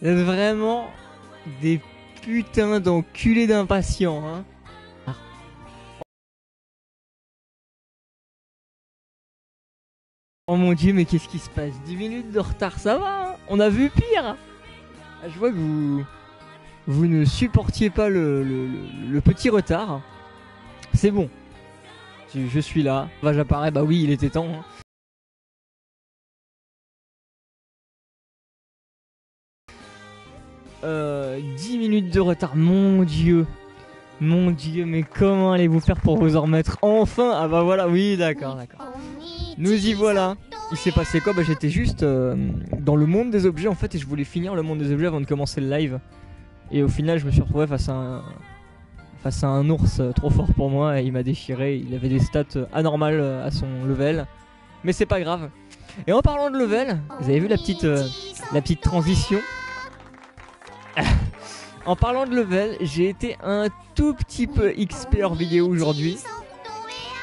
Vous êtes vraiment des putains d'enculés d'impatients, hein. Oh mon dieu, mais qu'est-ce qui se passe? 10 minutes de retard, ça va, hein. On a vu pire. Je vois que vous ne supportiez pas le petit retard. C'est bon. Je suis là. Bah, j'apparais, bah oui, il était temps, hein. 10 minutes de retard, mon dieu. Mon dieu, mais comment allez-vous faire pour vous en remettre enfin? Ah bah voilà, oui, d'accord. Nous y voilà. Il s'est passé quoi? Bah j'étais juste dans le monde des objets en fait, et je voulais finir le monde des objets avant de commencer le live. Et au final je me suis retrouvé face à un ours trop fort pour moi, et il m'a déchiré. Il avait des stats anormales à son level. Mais c'est pas grave. Et en parlant de level, vous avez vu la petite transition? En parlant de level, j'ai été un tout petit peu XP hors vidéo aujourd'hui.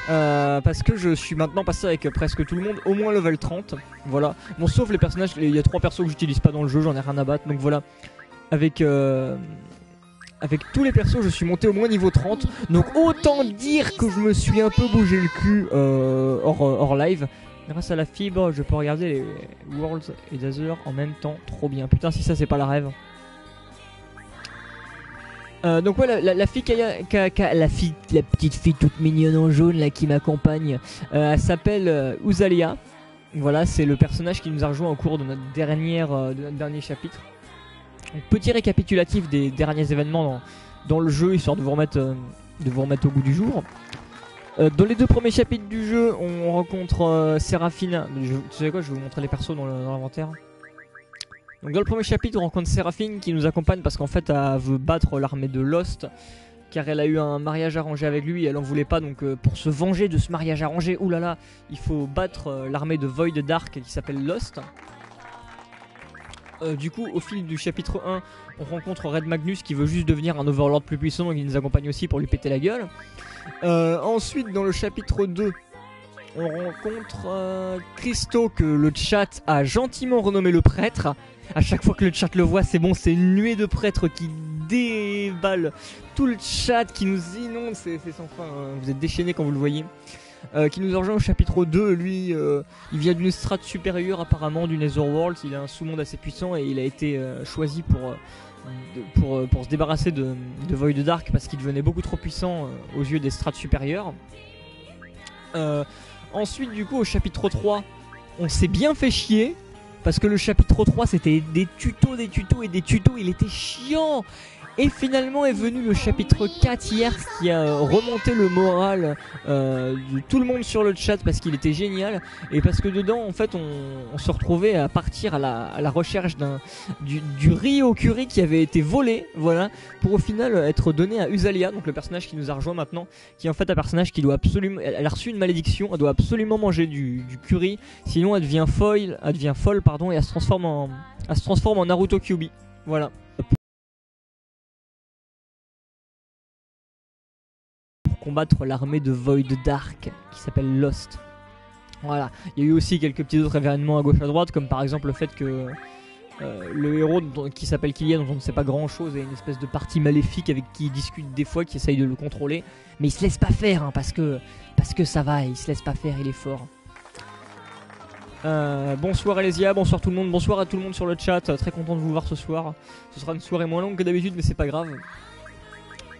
Parce que je suis maintenant passé avec presque tout le monde au moins level 30. Voilà. Bon, sauf les personnages, il y a 3 persos que j'utilise pas dans le jeu, j'en ai rien à battre. Donc voilà. Avec tous les persos, je suis monté au moins niveau 30. Donc autant dire que je me suis un peu bougé le cul hors live. Grâce à la fibre, je peux regarder les Worlds et Dazer en même temps. Trop bien. Putain, si ça c'est pas la rêve. Donc ouais, la fille la petite fille toute mignonne en jaune là qui m'accompagne, elle s'appelle Uzalia. Voilà, c'est le personnage qui nous a rejoint au cours de notre dernier chapitre. Donc, petit récapitulatif des derniers événements dans le jeu, histoire de vous remettre au goût du jour. Dans les 2 premiers chapitres du jeu, on rencontre Séraphine. Tu sais quoi, je vais vous montrer les persos dans l'inventaire. Donc dans le premier chapitre, on rencontre Séraphine qui nous accompagne parce qu'en fait elle veut battre l'armée de Lost, car elle a eu un mariage arrangé avec lui et elle en voulait pas. Donc pour se venger de ce mariage arrangé, oulala, il faut battre l'armée de Void Dark qui s'appelle Lost. Du coup, au fil du chapitre 1, on rencontre Red Magnus qui veut juste devenir un Overlord plus puissant, donc il nous accompagne aussi pour lui péter la gueule. Ensuite, dans le chapitre 2, on rencontre Christo, que le chat a gentiment renommé le prêtre. À chaque fois que le chat le voit, c'est bon, c'est une nuée de prêtres qui déballe tout le chat, qui nous inonde, c'est sans fin, hein. Vous êtes déchaînés quand vous le voyez. Qui nous a rejoint au chapitre 2, lui, il vient d'une strate supérieure apparemment du Netherworld, il a un sous-monde assez puissant et il a été choisi pour se débarrasser de Void Dark parce qu'il devenait beaucoup trop puissant aux yeux des strates supérieures. Ensuite, du coup, au chapitre 3, on s'est bien fait chier. Parce que le chapitre 3 c'était des tutos, il était chiant. Et finalement est venu le chapitre 4 hier qui a remonté le moral de tout le monde sur le chat parce qu'il était génial. Et parce que dedans en fait on se retrouvait à partir à la recherche du riz au curry qui avait été volé, voilà, pour au final être donné à Uzalia, donc le personnage qui nous a rejoint maintenant, qui est en fait un personnage qui doit absolument, elle a reçu une malédiction, elle doit absolument manger du curry, sinon elle devient folle pardon, et elle se transforme en Naruto Kyuubi, voilà. Combattre l'armée de Void Dark qui s'appelle Lost. Voilà, il y a eu aussi quelques petits autres événements à gauche à droite, comme par exemple le fait que le héros qui s'appelle Killian, dont on ne sait pas grand chose, a une espèce de partie maléfique avec qui il discute des fois, qui essaye de le contrôler, mais il se laisse pas faire hein, parce que ça va, il se laisse pas faire, il est fort. Bonsoir Alesia, bonsoir tout le monde, bonsoir à tout le monde sur le chat, très content de vous voir ce soir. Ce sera une soirée moins longue que d'habitude, mais c'est pas grave.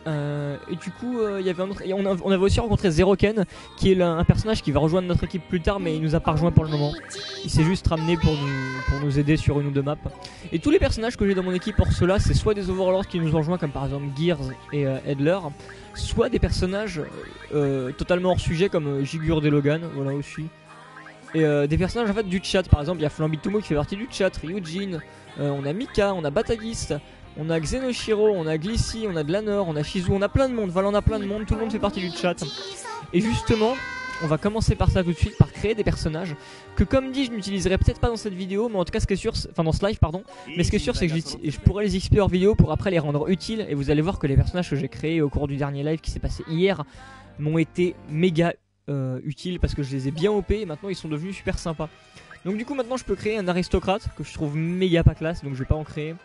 Et du coup, il y avait un autre, on avait aussi rencontré Zeroken, qui est un personnage qui va rejoindre notre équipe plus tard, mais il nous a pas rejoint pour le moment. Il s'est juste ramené pour nous aider sur une ou deux maps. Et tous les personnages que j'ai dans mon équipe hors cela, c'est soit des Overlords qui nous ont rejoint, comme par exemple Gears et Edler, soit des personnages totalement hors sujet, comme Jigurd et Logan, voilà aussi. Et des personnages en fait du chat, par exemple il y a Flambitumo qui fait partie du chat, Ryujin, on a Mika, on a Batagist, on a Xenoshiro, on a Glissy, on a Dlanor, on a Shizu, on a plein de monde, voilà, on a plein de monde, tout le monde fait partie du chat. Et justement, on va commencer par ça tout de suite, par créer des personnages que, comme dit, je n'utiliserai peut-être pas dans cette vidéo, mais en tout cas ce qui est sûr, enfin dans ce live pardon, mais ce qui est sûr c'est que je pourrais les XP hors vidéo pour après les rendre utiles, et vous allez voir que les personnages que j'ai créés au cours du dernier live qui s'est passé hier m'ont été méga utiles parce que je les ai bien OP et maintenant ils sont devenus super sympas. Donc du coup maintenant je peux créer un aristocrate que je trouve méga pas classe, donc je vais pas en créer.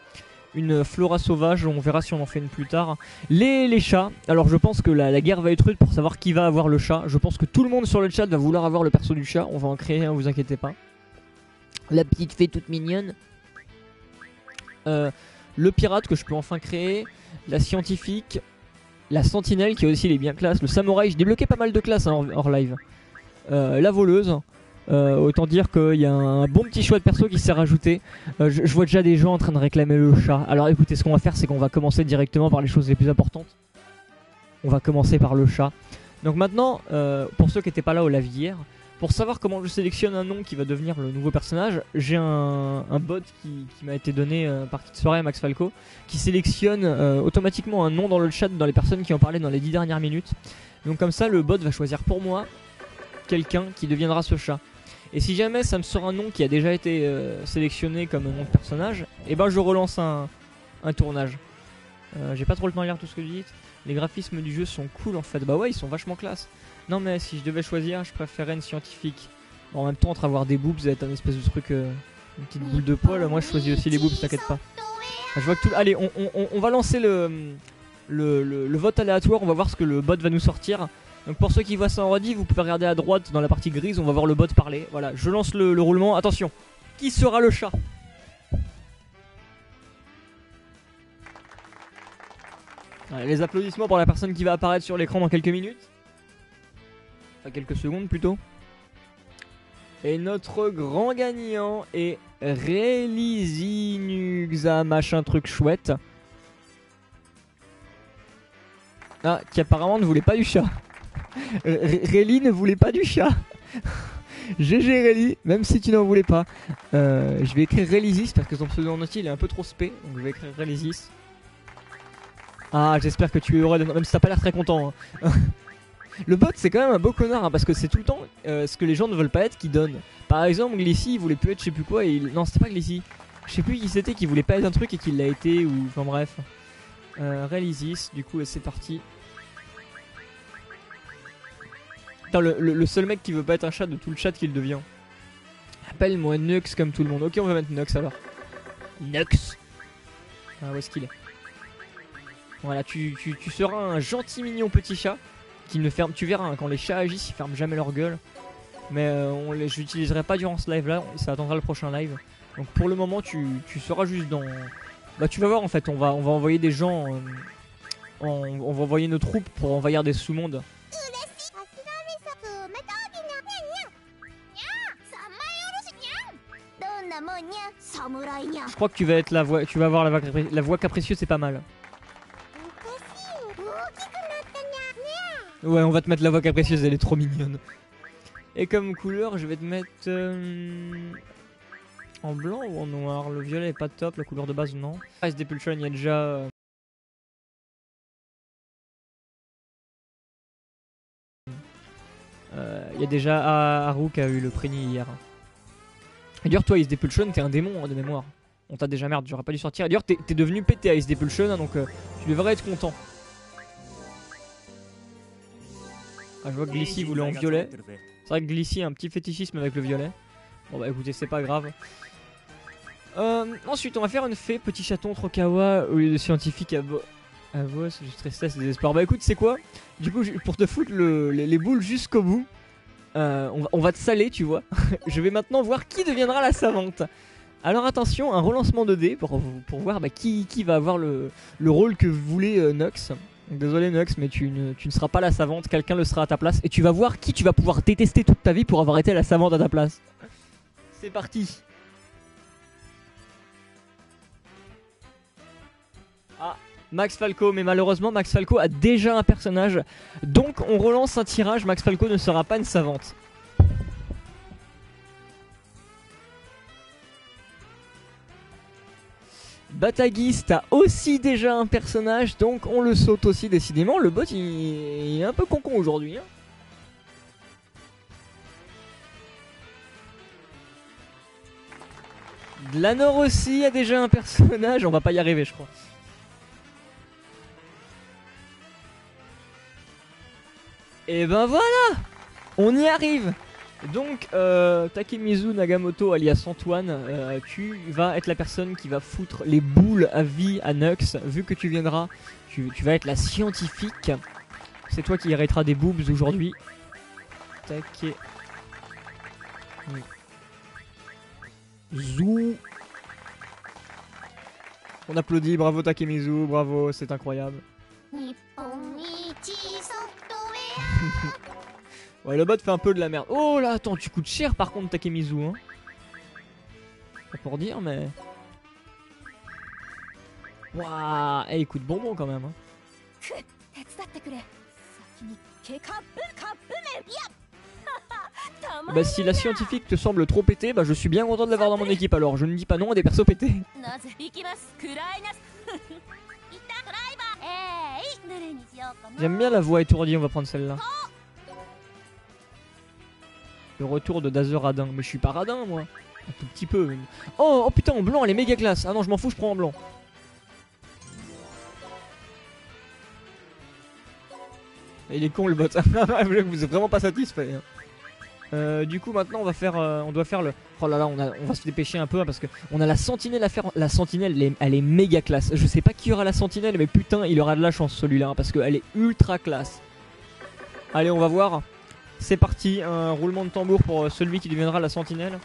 Une flora sauvage, on verra si on en fait une plus tard. Les chats, alors je pense que la guerre va être rude pour savoir qui va avoir le chat. Je pense que tout le monde sur le chat va vouloir avoir le perso du chat, on va en créer un, vous inquiétez pas. La petite fée toute mignonne. Le pirate que je peux enfin créer. La scientifique. La sentinelle qui aussi est bien classe. Le samouraï, j'ai débloqué pas mal de classes hein, hors live. La voleuse. Autant dire qu'il y a un bon petit choix de perso qui s'est rajouté. Je vois déjà des gens en train de réclamer le chat. Alors écoutez, ce qu'on va faire, c'est qu'on va commencer directement par les choses les plus importantes. On va commencer par le chat. Donc maintenant, pour ceux qui n'étaient pas là au live hier, pour savoir comment je sélectionne un nom qui va devenir le nouveau personnage, j'ai un bot qui m'a été donné par petite soirée à Max Falco, qui sélectionne automatiquement un nom dans le chat dans les personnes qui en parlaient dans les 10 dernières minutes. Donc comme ça, le bot va choisir pour moi quelqu'un qui deviendra ce chat. Et si jamais ça me sort un nom qui a déjà été sélectionné comme nom de personnage, et ben je relance un tournage. J'ai pas trop le temps de lire tout ce que vous dites. Les graphismes du jeu sont cool en fait. Bah ouais, ils sont vachement classe. Non mais si je devais choisir, je préférerais une scientifique. Bon, en même temps, entre avoir des boobs et être un espèce de truc, une petite boule de poil, moi je choisis aussi les boobs, t'inquiète pas. Je vois que tout... Allez, on va lancer le vote aléatoire, on va voir ce que le bot va nous sortir. Donc pour ceux qui voient ça en rediff, vous pouvez regarder à droite dans la partie grise, on va voir le bot parler. Voilà, je lance le roulement. Attention, qui sera le chat? Allez, les applaudissements pour la personne qui va apparaître sur l'écran dans quelques minutes. Enfin quelques secondes plutôt. Et notre grand gagnant est Relizinuxa machin truc chouette. Ah, qui apparemment ne voulait pas du chat. Réli ne voulait pas du chat. GG Réli, même si tu n'en voulais pas. Je vais écrire Relizis parce que son pseudo en entier il est un peu trop spé. Donc je vais écrire Relizis. Ah, j'espère que tu es heureux, même si t'as pas l'air très content. Hein. Le bot c'est quand même un beau connard hein, parce que c'est tout le temps ce que les gens ne veulent pas être qui donne. Par exemple, Glissy il voulait plus être je sais plus quoi et non, c'était pas Glissy. Je sais plus qui c'était qui voulait pas être un truc et qui l'a été ou enfin bref. Relizis, du coup c'est parti. Putain, le seul mec qui veut pas être un chat de tout le chat qu'il devient. Appelle-moi Nux comme tout le monde. Ok, on va mettre Nux alors. Nux. Ah, où est-ce qu'il est? Voilà, tu seras un gentil mignon petit chat qui ne ferme. Tu verras, hein, quand les chats agissent, ils ferment jamais leur gueule. Mais je l'utiliserai pas durant ce live là, ça attendra le prochain live. Donc pour le moment, tu seras juste dans. Bah, tu vas voir en fait, on va envoyer des gens. On va envoyer nos troupes pour envahir des sous-mondes. Je crois que tu vas être la voix, tu vas avoir la voix capricieuse, c'est pas mal. Ouais, on va te mettre la voix capricieuse, elle est trop mignonne. Et comme couleur, je vais te mettre en blanc ou en noir. Le violet est pas top, la couleur de base non. Ice Depulsion, il y a déjà il y a déjà Haru qui a eu le préni hier. Et d'ailleurs, toi, Ice Depulsion, t'es un démon hein, de mémoire. On t'a déjà merde, j'aurais pas dû sortir. Et d'ailleurs, t'es devenu pété à Ice Depulsion, hein, donc tu devrais être content. Ah, je vois que Glissy voulait en violet. C'est vrai que Glissy a un petit fétichisme avec le violet. Bon bah écoutez, c'est pas grave. Ensuite, on va faire une fée, petit chaton Trokawa au lieu de scientifique à Vos, juste tristesse et désespoir. Bah écoute, c'est quoi? Du coup, pour te foutre les boules jusqu'au bout, on va te saler, tu vois. Je vais maintenant voir qui deviendra la savante. Alors attention, un relancement de dés pour voir bah, qui va avoir le rôle que voulait Nox. Désolé Nox, mais tu ne seras pas la savante, quelqu'un le sera à ta place. Et tu vas voir qui tu vas pouvoir détester toute ta vie pour avoir été la savante à ta place. C'est parti. Ah, Max Falco, mais malheureusement Max Falco a déjà un personnage. Donc on relance un tirage, Max Falco ne sera pas une savante. Batagiste a aussi déjà un personnage, donc on le saute aussi décidément. Le bot il est un peu concon aujourd'hui. Hein. Glanor aussi a déjà un personnage, on va pas y arriver je crois. Et ben voilà, on y arrive. Donc Takemizu Nagamoto alias Antoine, tu vas être la personne qui va foutre les boules à vie à Nux. Vu que tu viendras, tu vas être la scientifique. C'est toi qui arrêtera des boobs aujourd'hui. Takemizu. On applaudit, bravo Takemizu, bravo, c'est incroyable. Ouais, le bot fait un peu de la merde. Oh là, attends, tu coûtes cher par contre Takemizu, hein. Pas pour dire, mais... Waouh, il coûte bonbon quand même, hein. Bah si la scientifique te semble trop pété, bah je suis bien content de l'avoir dans mon équipe alors. Je ne dis pas non à des persos pétés. J'aime bien la voix étourdie, on va prendre celle-là. Le retour de Dazer Radin. Mais je suis pas radin moi. Un tout petit peu. Oh, oh putain, en blanc, elle est méga classe. Ah non, je m'en fous, je prends en blanc. Il est con le bot. Vous êtes vraiment pas satisfait. Hein. Du coup maintenant on doit faire le... Oh là là, on va se dépêcher un peu hein, parce que on a la sentinelle à faire. La sentinelle elle est méga classe. Je sais pas qui aura la sentinelle mais putain il aura de la chance celui-là hein, parce qu'elle est ultra classe. Allez on va voir. C'est parti, un roulement de tambour pour celui qui deviendra la sentinelle.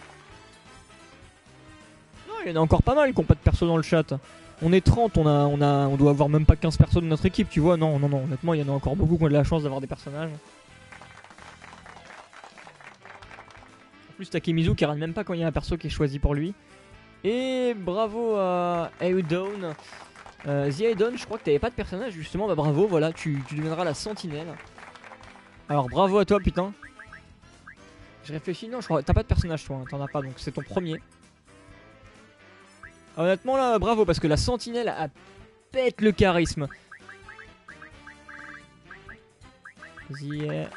Non, il y en a encore pas mal qui n'ont pas de perso dans le chat. On est 30, on doit avoir même pas 15 persos de notre équipe, tu vois. Non, honnêtement, il y en a encore beaucoup qui ont de la chance d'avoir des personnages. En plus, Takemizu qui rate même pas quand il y a un perso qui est choisi pour lui. Et bravo à Aeudon. The Aeudon, je crois que t'avais pas de personnage justement, bah bravo, voilà, tu deviendras la sentinelle. Alors bravo à toi putain. Je réfléchis, non je crois t'as pas de personnage toi, hein, t'en as pas donc c'est ton premier. Honnêtement là bravo parce que la sentinelle a pète le charisme. Vas-y.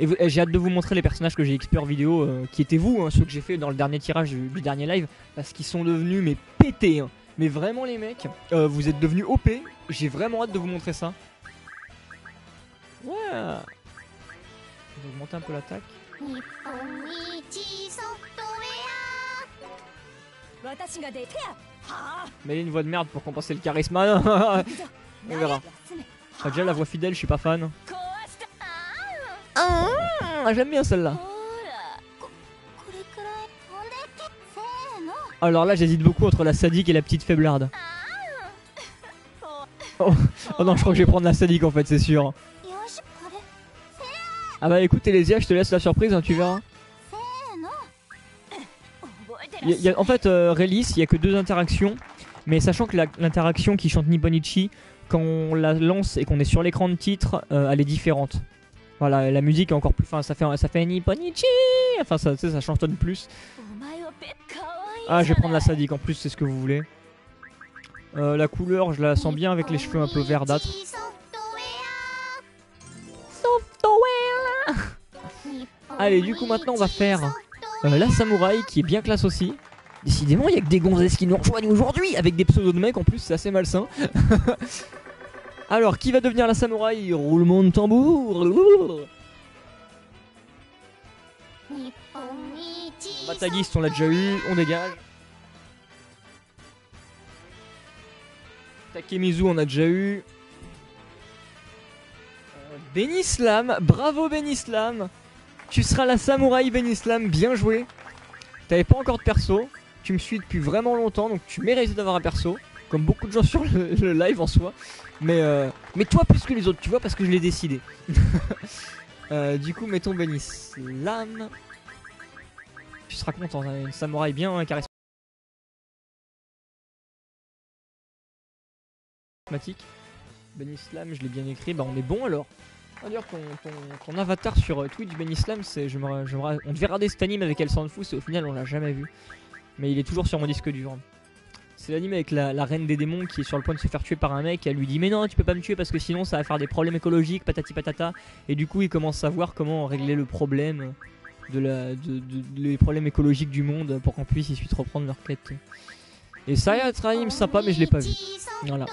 Et j'ai hâte de vous montrer les personnages que j'ai XP en vidéo qui étaient vous, hein, ceux que j'ai fait dans le dernier tirage du dernier live. Parce qu'ils sont devenus mais pétés hein. Mais vraiment les mecs, vous êtes devenus OP. J'ai vraiment hâte de vous montrer ça. Ouais. On va augmenter un peu l'attaque. Mais il y a une voix de merde pour compenser le charisme. On verra. Ah, déjà la voix fidèle, je suis pas fan. J'aime bien celle-là. Alors là j'hésite beaucoup entre la sadique et la petite faiblarde. Oh non, je crois que je vais prendre la sadique en fait, c'est sûr. Ah bah écoute Elésia, je te laisse la surprise, hein, tu verras. En fait, Release, il n'y a que 2 interactions. Mais sachant que l'interaction qui chante Nipponichi, quand on la lance et qu'on est sur l'écran de titre, elle est différente. Voilà, la musique est encore plus... Enfin, ça fait Nipponichi. Enfin, ça chantonne plus. Ah, je vais prendre la sadique en plus, c'est ce que vous voulez. La couleur, je la sens bien avec les cheveux un peu verdâtres. Allez, du coup, maintenant, on va faire la samouraï qui est bien classe aussi. Décidément, il y a que des gonzesses qui nous rejoignent aujourd'hui avec des pseudos de mecs en plus, c'est assez malsain. Alors, qui va devenir la samouraï? Roulement de tambour. Batagiste, on l'a déjà eu, on dégage. Takemizu, on a déjà eu. Benislam, bravo Benislam. Tu seras la samouraï Benislam, bien joué. T'avais pas encore de perso. Tu me suis depuis vraiment longtemps, donc tu méritais d'avoir un perso. Comme beaucoup de gens sur le live en soi. Mais toi plus que les autres, tu vois, parce que je l'ai décidé. Du coup, mettons Benislam. Tu seras content, hein, une samouraï bien charismatique. Benislam, je l'ai bien écrit, bah on est bon alors. On va dire ton avatar sur Twitch Benislam, c'est on devait regarder cet anime avec El Sanfus et au final on l'a jamais vu. Mais il est toujours sur mon disque dur. C'est l'anime avec la reine des démons qui est sur le point de se faire tuer par un mec. Elle lui dit mais non tu peux pas me tuer parce que sinon ça va faire des problèmes écologiques, patati patata. Et du coup il commence à voir comment régler le problème les problèmes écologiques du monde pour qu'on puisse ensuite reprendre leur quête. Et ça y a un anime sympa mais je l'ai pas vu. Voilà.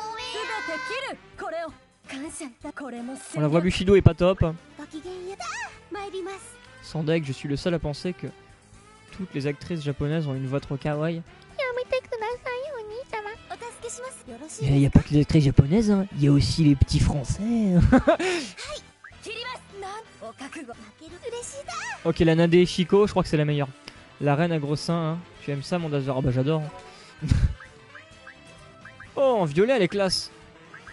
On la voit, Bushido est pas top. Sans deck, je suis le seul à penser que toutes les actrices japonaises ont une voix trop kawaii. Il n'y a pas que les actrices japonaises, hein. Il y a aussi les petits français. Ok, la Nade Shiko, je crois que c'est la meilleure. La reine à gros seins, hein. Tu aimes ça, mon Dazer? Ah bah j'adore. Oh, en violet, elle est classe.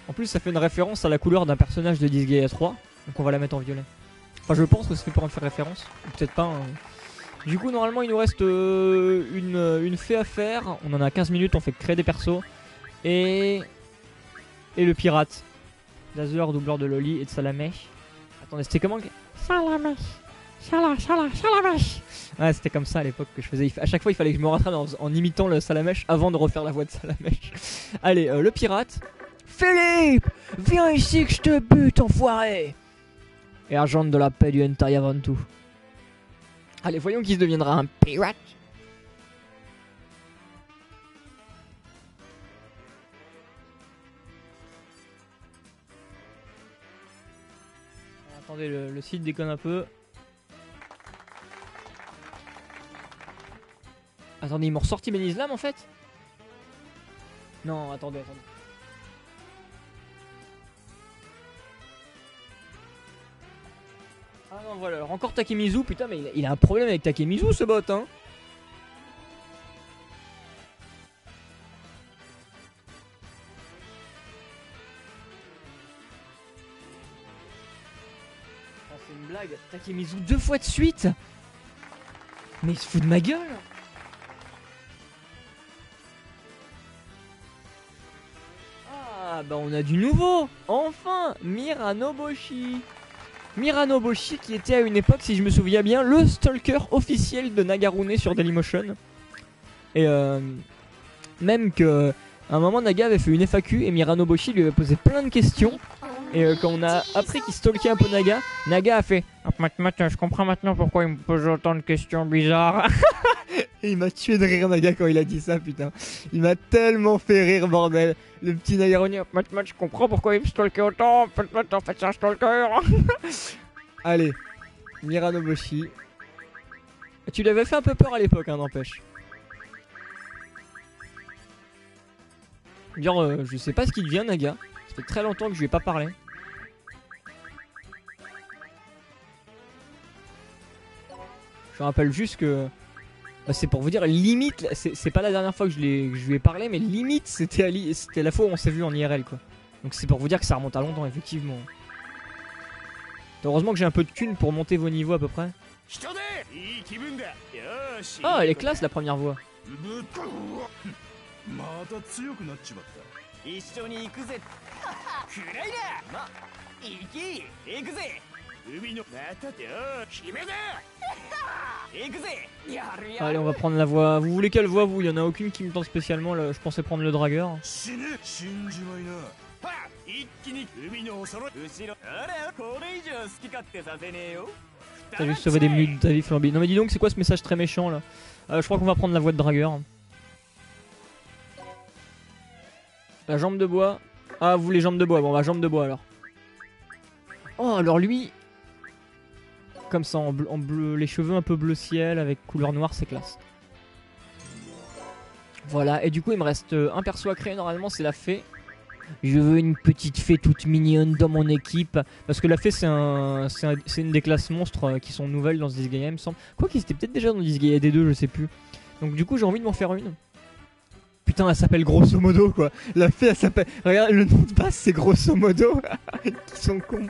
En plus, ça fait une référence à la couleur d'un personnage de Disgaea 3. Donc on va la mettre en violet. Enfin, je pense que c'est pour en faire référence. Ou peut-être pas. Hein. Du coup, normalement, il nous reste une fée à faire. On en a 15 minutes, on fait créer des persos. Et le pirate. Dazer, doubleur de Loli et de Salamèche. Attendez, c'était comment? Salamèche. Salamèche. Ouais, c'était comme ça à l'époque que je faisais. À chaque fois, il fallait que je me rattrape en imitant le Salamèche avant de refaire la voix de Salamèche. Allez, le pirate. Philippe, viens ici que je te bute, enfoiré. Et agent de la paix du hentai avant tout. Allez, voyons qui se deviendra un pirate. Attendez, le site déconne un peu. Attendez, ils m'ont ressorti Ben Islam en fait? Non, attendez. Ah non, voilà, alors encore Takemizu, putain, mais il a un problème avec Takemizu ce bot, hein. Oh, c'est une blague, Takemizu 2 fois de suite. Mais il se fout de ma gueule. Ah bah on a du nouveau. Enfin, Miranoboshi. Miranoboshi qui était à une époque, si je me souviens bien, le stalker officiel de Nagarune sur Dailymotion. Et même que à un moment Naga avait fait une FAQ et Miranoboshi lui avait posé plein de questions. Et quand on a appris qu'il stalkait un peu Naga, Naga a fait je comprends maintenant pourquoi il me pose autant de questions bizarres. Et il m'a tué de rire Naga quand il a dit ça, putain. Il m'a tellement fait rire, bordel. Le petit Nagaroni, je comprends pourquoi il me stalkait autant. En fait c'est un stalker. Allez, Miranoboshi. Tu l'avais fait un peu peur à l'époque, hein, n'empêche. Genre, je sais pas ce qu'il devient, Naga. Ça fait très longtemps que je lui ai pas parlé. Je rappelle juste que... Bah, c'est pour vous dire, limite, c'est pas la dernière fois que je lui ai parlé, mais limite, c'était la fois où on s'est vu en IRL, quoi. Donc c'est pour vous dire que ça remonte à longtemps, effectivement. Heureusement que j'ai un peu de thunes pour monter vos niveaux à peu près. Ah, elle est classe, la première voix. Allez, on va prendre la voix. Vous voulez quelle voix, vous? Il y en a aucune qui me tente spécialement. Là, je pensais prendre le dragueur. T'as juste sauvé des minutes de ta vie, Flamby. Non mais dis donc, c'est quoi ce message très méchant là? Je crois qu'on va prendre la voix de dragueur. La jambe de bois. Ah, vous les jambes de bois. Bon, bah jambe de bois alors. Oh, alors lui... Comme ça, en bleu, les cheveux un peu bleu ciel avec couleur noire, c'est classe. Voilà, et du coup il me reste un perso à créer, normalement c'est la fée. Je veux une petite fée toute mignonne dans mon équipe. Parce que la fée c'est une des classes monstres qui sont nouvelles dans ce Disgaea, il me semble. Quoi qu'ils étaient peut-être déjà dans Disgaea D2, je sais plus. Donc du coup j'ai envie de m'en faire une. Putain, elle s'appelle grosso modo quoi. La fée elle s'appelle... Regarde, le nom de base c'est grosso modo. Ils sont cons.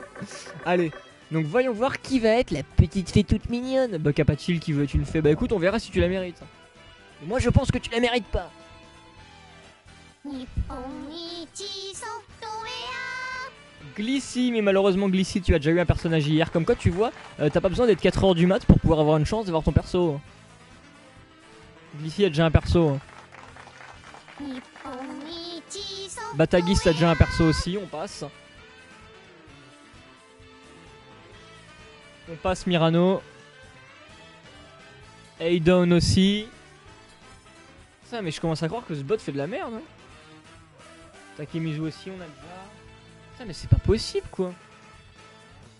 Allez. Donc voyons voir qui va être la petite fée toute mignonne. Bah Kapachil qui veut être une fée. Bah écoute, on verra si tu la mérites. Et moi je pense que tu la mérites pas. Glissy, mais malheureusement Glissy tu as déjà eu un personnage hier. Comme quoi tu vois, t'as pas besoin d'être 4h du mat pour pouvoir avoir une chance d'avoir ton perso. Glissy a déjà un perso. Batagis a déjà un perso aussi, on passe. On passe Mirano. Aidon aussi. Ça, mais je commence à croire que ce bot fait de la merde. Hein. Takemizu aussi, on a déjà. Putain, mais c'est pas possible quoi.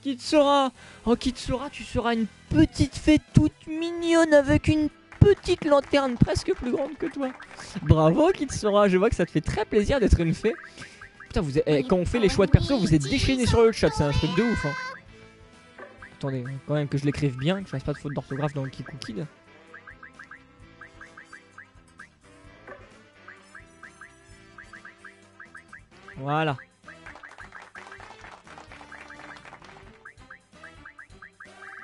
Kitsura! Oh Kitsura, tu seras une petite fée toute mignonne avec une petite lanterne presque plus grande que toi. Bravo Kitsura, je vois que ça te fait très plaisir d'être une fée. Putain, quand on fait les choix de perso, vous êtes déchaînés sur le chat, c'est un truc de ouf. Hein. Attendez, quand même que je l'écrive bien, que je fasse pas de faute d'orthographe dans le Kiku Kid. Voilà.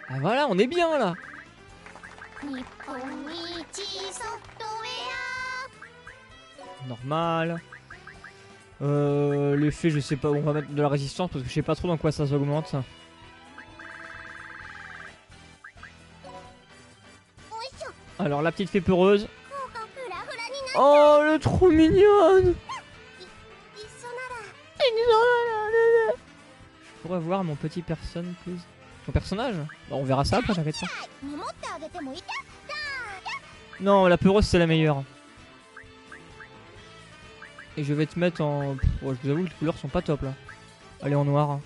Ah voilà, on est bien là. Normal. L'effet, je sais pas, on va mettre de la résistance parce que je sais pas trop dans quoi ça s'augmente. Alors la petite fée peureuse. Oh, elle est trop mignonne. Je pourrais voir mon petit personne, please. Ton personnage? Bah, on verra ça après, t'inquiète pas. Non, la peureuse c'est la meilleure. Et je vais te mettre en... Oh, je vous avoue que les couleurs sont pas top là. Elle est en noir.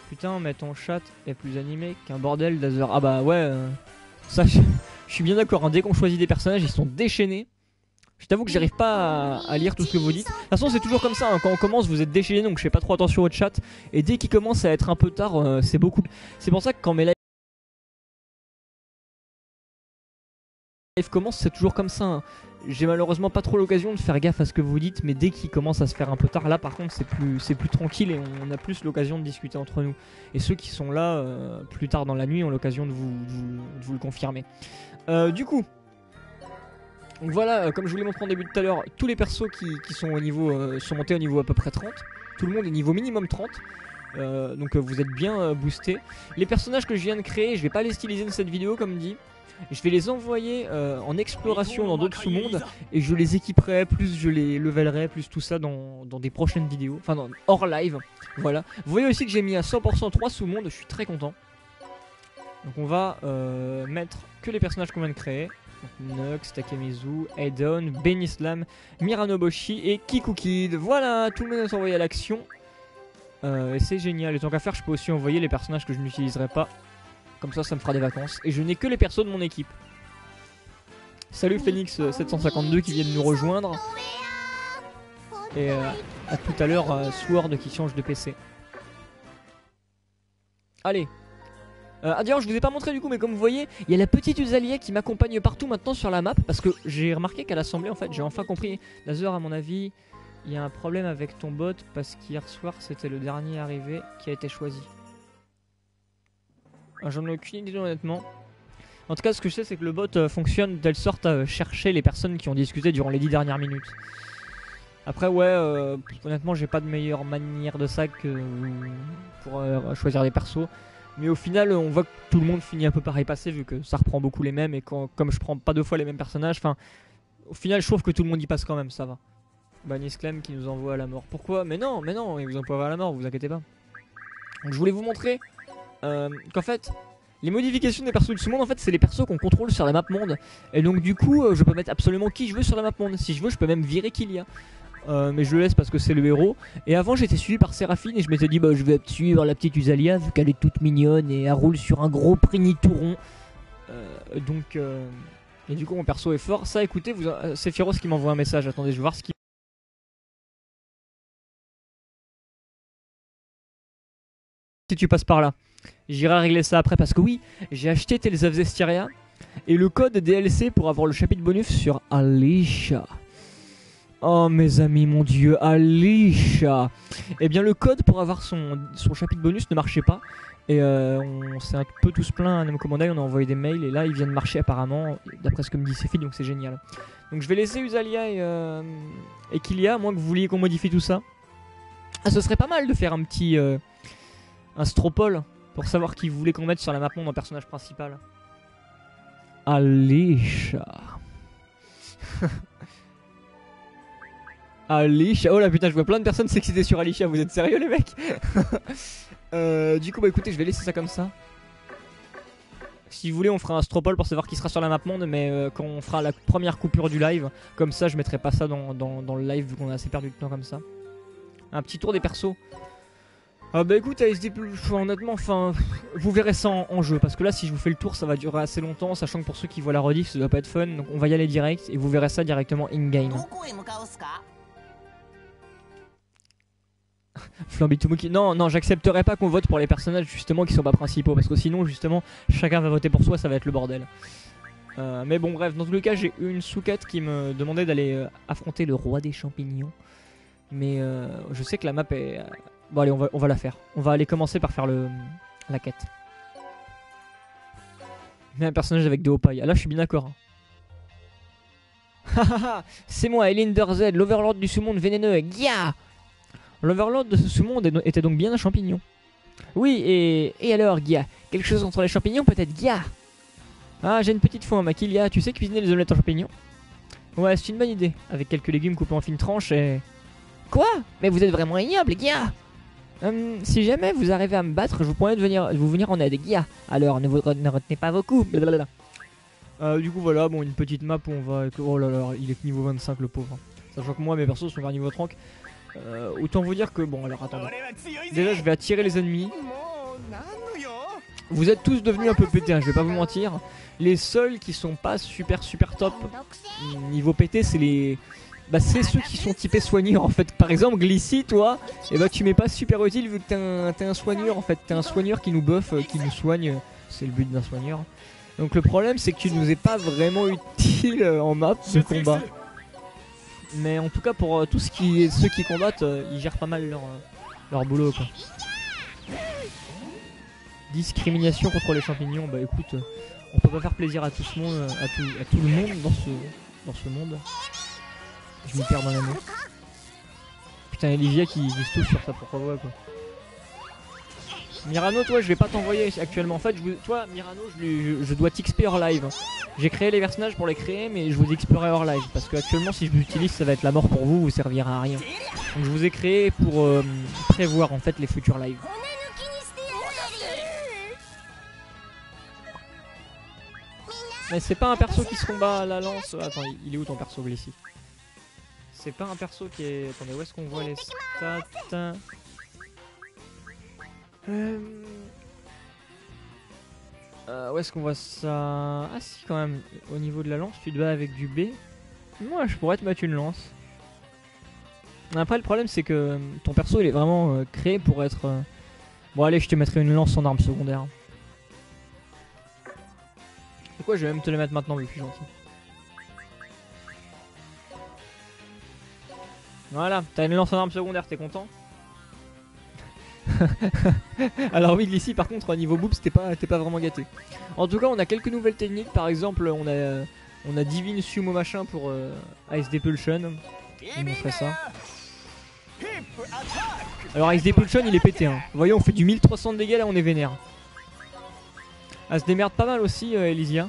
Putain, mais ton chat est plus animé qu'un bordel d'Azer. Ah bah ouais, ça je suis bien d'accord. Hein. Dès qu'on choisit des personnages, ils sont déchaînés. Je t'avoue que j'arrive pas à lire tout ce que vous dites. De toute façon, c'est toujours comme ça. Hein. Quand on commence, vous êtes déchaînés, donc je fais pas trop attention au chat. Et dès qu'il commence à être un peu tard, c'est beaucoup. C'est pour ça que quand mes lives commencent, c'est toujours comme ça. Hein. J'ai malheureusement pas trop l'occasion de faire gaffe à ce que vous dites, mais dès qu'il commence à se faire un peu tard, là par contre c'est plus tranquille et on a plus l'occasion de discuter entre nous. Et ceux qui sont là plus tard dans la nuit ont l'occasion de vous le confirmer. Du coup, donc voilà, comme je vous l'ai montré en début de tout à l'heure, tous les persos qui sont au niveau sont montés au niveau à peu près 30. Tout le monde est niveau minimum 30. Donc vous êtes bien boostés. Les personnages que je viens de créer, je vais pas les styliser dans cette vidéo comme dit. Je vais les envoyer en exploration dans d'autres sous-mondes et je les équiperai, plus je les levellerai, plus tout ça dans des prochaines vidéos, enfin hors live. Voilà. Vous voyez aussi que j'ai mis à 100% 3 sous-mondes, je suis très content. Donc on va mettre que les personnages qu'on vient de créer. Donc, Nux, Takemizu, Aidon, Benislam, Miranoboshi et Kiku Kid. Voilà, tout le monde est envoyé à l'action. Et c'est génial. Et tant qu'à faire, je peux aussi envoyer les personnages que je n'utiliserai pas. Comme ça me fera des vacances. Et je n'ai que les persos de mon équipe. Salut Phoenix752 qui vient de nous rejoindre. Et à tout à l'heure, Sword qui change de PC. Allez. D'ailleurs, je vous ai pas montré du coup, mais comme vous voyez, il y a la petite Usalia qui m'accompagne partout maintenant sur la map. Parce que j'ai remarqué qu'à l'assemblée, en fait, j'ai enfin compris. Laser, à mon avis, il y a un problème avec ton bot. Parce qu'hier soir, c'était le dernier arrivé qui a été choisi. J'en ai aucune idée honnêtement. En tout cas, ce que je sais, c'est que le bot fonctionne de telle sorte à chercher les personnes qui ont discuté durant les 10 dernières minutes. Après, ouais, honnêtement, j'ai pas de meilleure manière de ça que pour choisir des persos. Mais au final, on voit que tout le monde finit un peu par y passer vu que ça reprend beaucoup les mêmes. Et comme je prends pas 2 fois les mêmes personnages, enfin, au final, je trouve que tout le monde y passe quand même, ça va. Banis Clem qui nous envoie à la mort. Pourquoi? Mais non, ils vous envoient à la mort, vous inquiétez pas. Donc, je voulais vous montrer. Qu'en fait les modifications des persos du sous-monde en fait c'est les persos qu'on contrôle sur la map monde et donc du coup je peux mettre absolument qui je veux sur la map monde. Si je veux je peux même virer Kylia mais je le laisse parce que c'est le héros. Et avant j'étais suivi par Séraphine et je m'étais dit bah je vais suivre la petite Usalia vu qu'elle est toute mignonne et elle roule sur un gros prigny tout rond donc et du coup mon perso est fort. Ça écoutez c'est Firos qui m'envoie un message. Attendez je vais voir ce qu'il... Si tu passes par là j'irai régler ça après parce que oui, j'ai acheté Tales of Zestiria et le code DLC pour avoir le chapitre bonus sur Alicia. Oh mes amis, mon dieu, Alicia. Eh bien le code pour avoir son chapitre bonus ne marchait pas et on s'est un peu tous plaints à Namco Bandai, on a envoyé des mails et là il vient de marcher apparemment d'après ce que me dit Sephie, donc c'est génial. Donc je vais laisser Usalia et Kylia, à moins que vous vouliez qu'on modifie tout ça. Ah, ce serait pas mal de faire un petit un Stropole pour savoir qui voulait qu'on mette sur la map monde en personnage principal. Alicia. Alicia. Oh là putain, je vois plein de personnes s'exciter sur Alicia. Vous êtes sérieux les mecs? Du coup bah écoutez, je vais laisser ça comme ça. Si vous voulez on fera un Stropole pour savoir qui sera sur la map monde. Mais quand on fera la première coupure du live, comme ça je mettrai pas ça dans le live vu qu'on a assez perdu de temps comme ça. Un petit tour des persos. Ah bah écoute ASD, honnêtement, enfin, vous verrez ça en jeu, parce que là si je vous fais le tour ça va durer assez longtemps, sachant que pour ceux qui voient la rediff ça doit pas être fun, donc on va y aller direct et vous verrez ça directement in-game. Flambitoumuki, non, j'accepterai pas qu'on vote pour les personnages justement qui sont pas principaux, parce que sinon justement chacun va voter pour soi, ça va être le bordel. Mais bon bref, dans tous les cas j'ai une souquette qui me demandait d'aller affronter le roi des champignons. Mais je sais que la map est... Bon allez, on va la faire. On va aller commencer par faire la quête. Mais un personnage avec des hauts pailles. Ah là je suis bien d'accord. Hahaha, c'est moi, Elinder Z, l'overlord du sous-monde vénéneux. Gia. L'overlord de ce sous-monde était donc bien un champignon. Oui, et alors Gia, quelque chose entre les champignons peut-être Gia. Ah, j'ai une petite faim, Makilia, tu sais cuisiner les omelettes en champignons? Ouais, c'est une bonne idée, avec quelques légumes coupés en fines tranches et... Quoi? Mais vous êtes vraiment ignoble, Gia. Si jamais vous arrivez à me battre, je vous promets de vous venir en aide, Gia. Alors, ne retenez pas vos coups. Du coup, voilà, bon, une petite map où on va... Oh là là, il est niveau 25, le pauvre. Sachant que moi, mes persos sont vers niveau 30. Autant vous dire que... Bon, alors, attendez. Déjà, je vais attirer les ennemis. Vous êtes tous devenus un peu pétés, hein, je vais pas vous mentir. Les seuls qui sont pas super top niveau pété, c'est les... Bah c'est ceux qui sont typés soigneurs en fait. Par exemple Glissy, toi, et bah tu m'es pas super utile vu que t'es un soigneur en fait. T'es un soigneur qui nous buff, qui nous soigne. C'est le but d'un soigneur. Donc le problème c'est que tu nous es pas vraiment utile en map de combat. Mais en tout cas pour tout ce qui est ceux qui combattent, ils gèrent pas mal leur boulot quoi. Discrimination contre les champignons, bah écoute, on peut pas faire plaisir à tout ce monde, à tout le monde dans ce monde. Je m'y perds dans l'amour. Putain, Olivia qui vise tout sur sa propre voix quoi. Mirano, toi je vais pas t'envoyer actuellement. En fait, toi Mirano, je dois t'XP hors live. J'ai créé les personnages pour les créer, mais je vous XPerai hors live. Parce que actuellement, si je vous utilise, ça va être la mort pour vous, vous servira à rien. Donc je vous ai créé pour prévoir en fait les futurs lives. Mais c'est pas un perso qui se combat à la lance. Attends, il est où ton perso Glissy? C'est pas un perso qui est... Attendez, où est-ce qu'on voit les stats? Où est-ce qu'on voit ça? Ah si quand même, au niveau de la lance, tu te bats avec du B. Moi je pourrais te mettre une lance. Après le problème c'est que ton perso il est vraiment créé pour être... Bon allez, je te mettrai une lance en arme secondaire. C'est quoi, je vais même te le mettre maintenant vu que je suis gentil. Voilà, t'as une lance en arme secondaire, t'es content? Alors oui, ici par contre, au niveau boobs, t'es pas vraiment gâté. En tout cas, on a quelques nouvelles techniques. Par exemple, on a Divine Sumo machin pour ASD Pulsion. Il nous ferait ça. Alors ASD Pulsion, il est pété. Hein. Vous voyez, on fait du 1300 de dégâts, là on est vénère. Elle se démerde pas mal aussi, Elysia.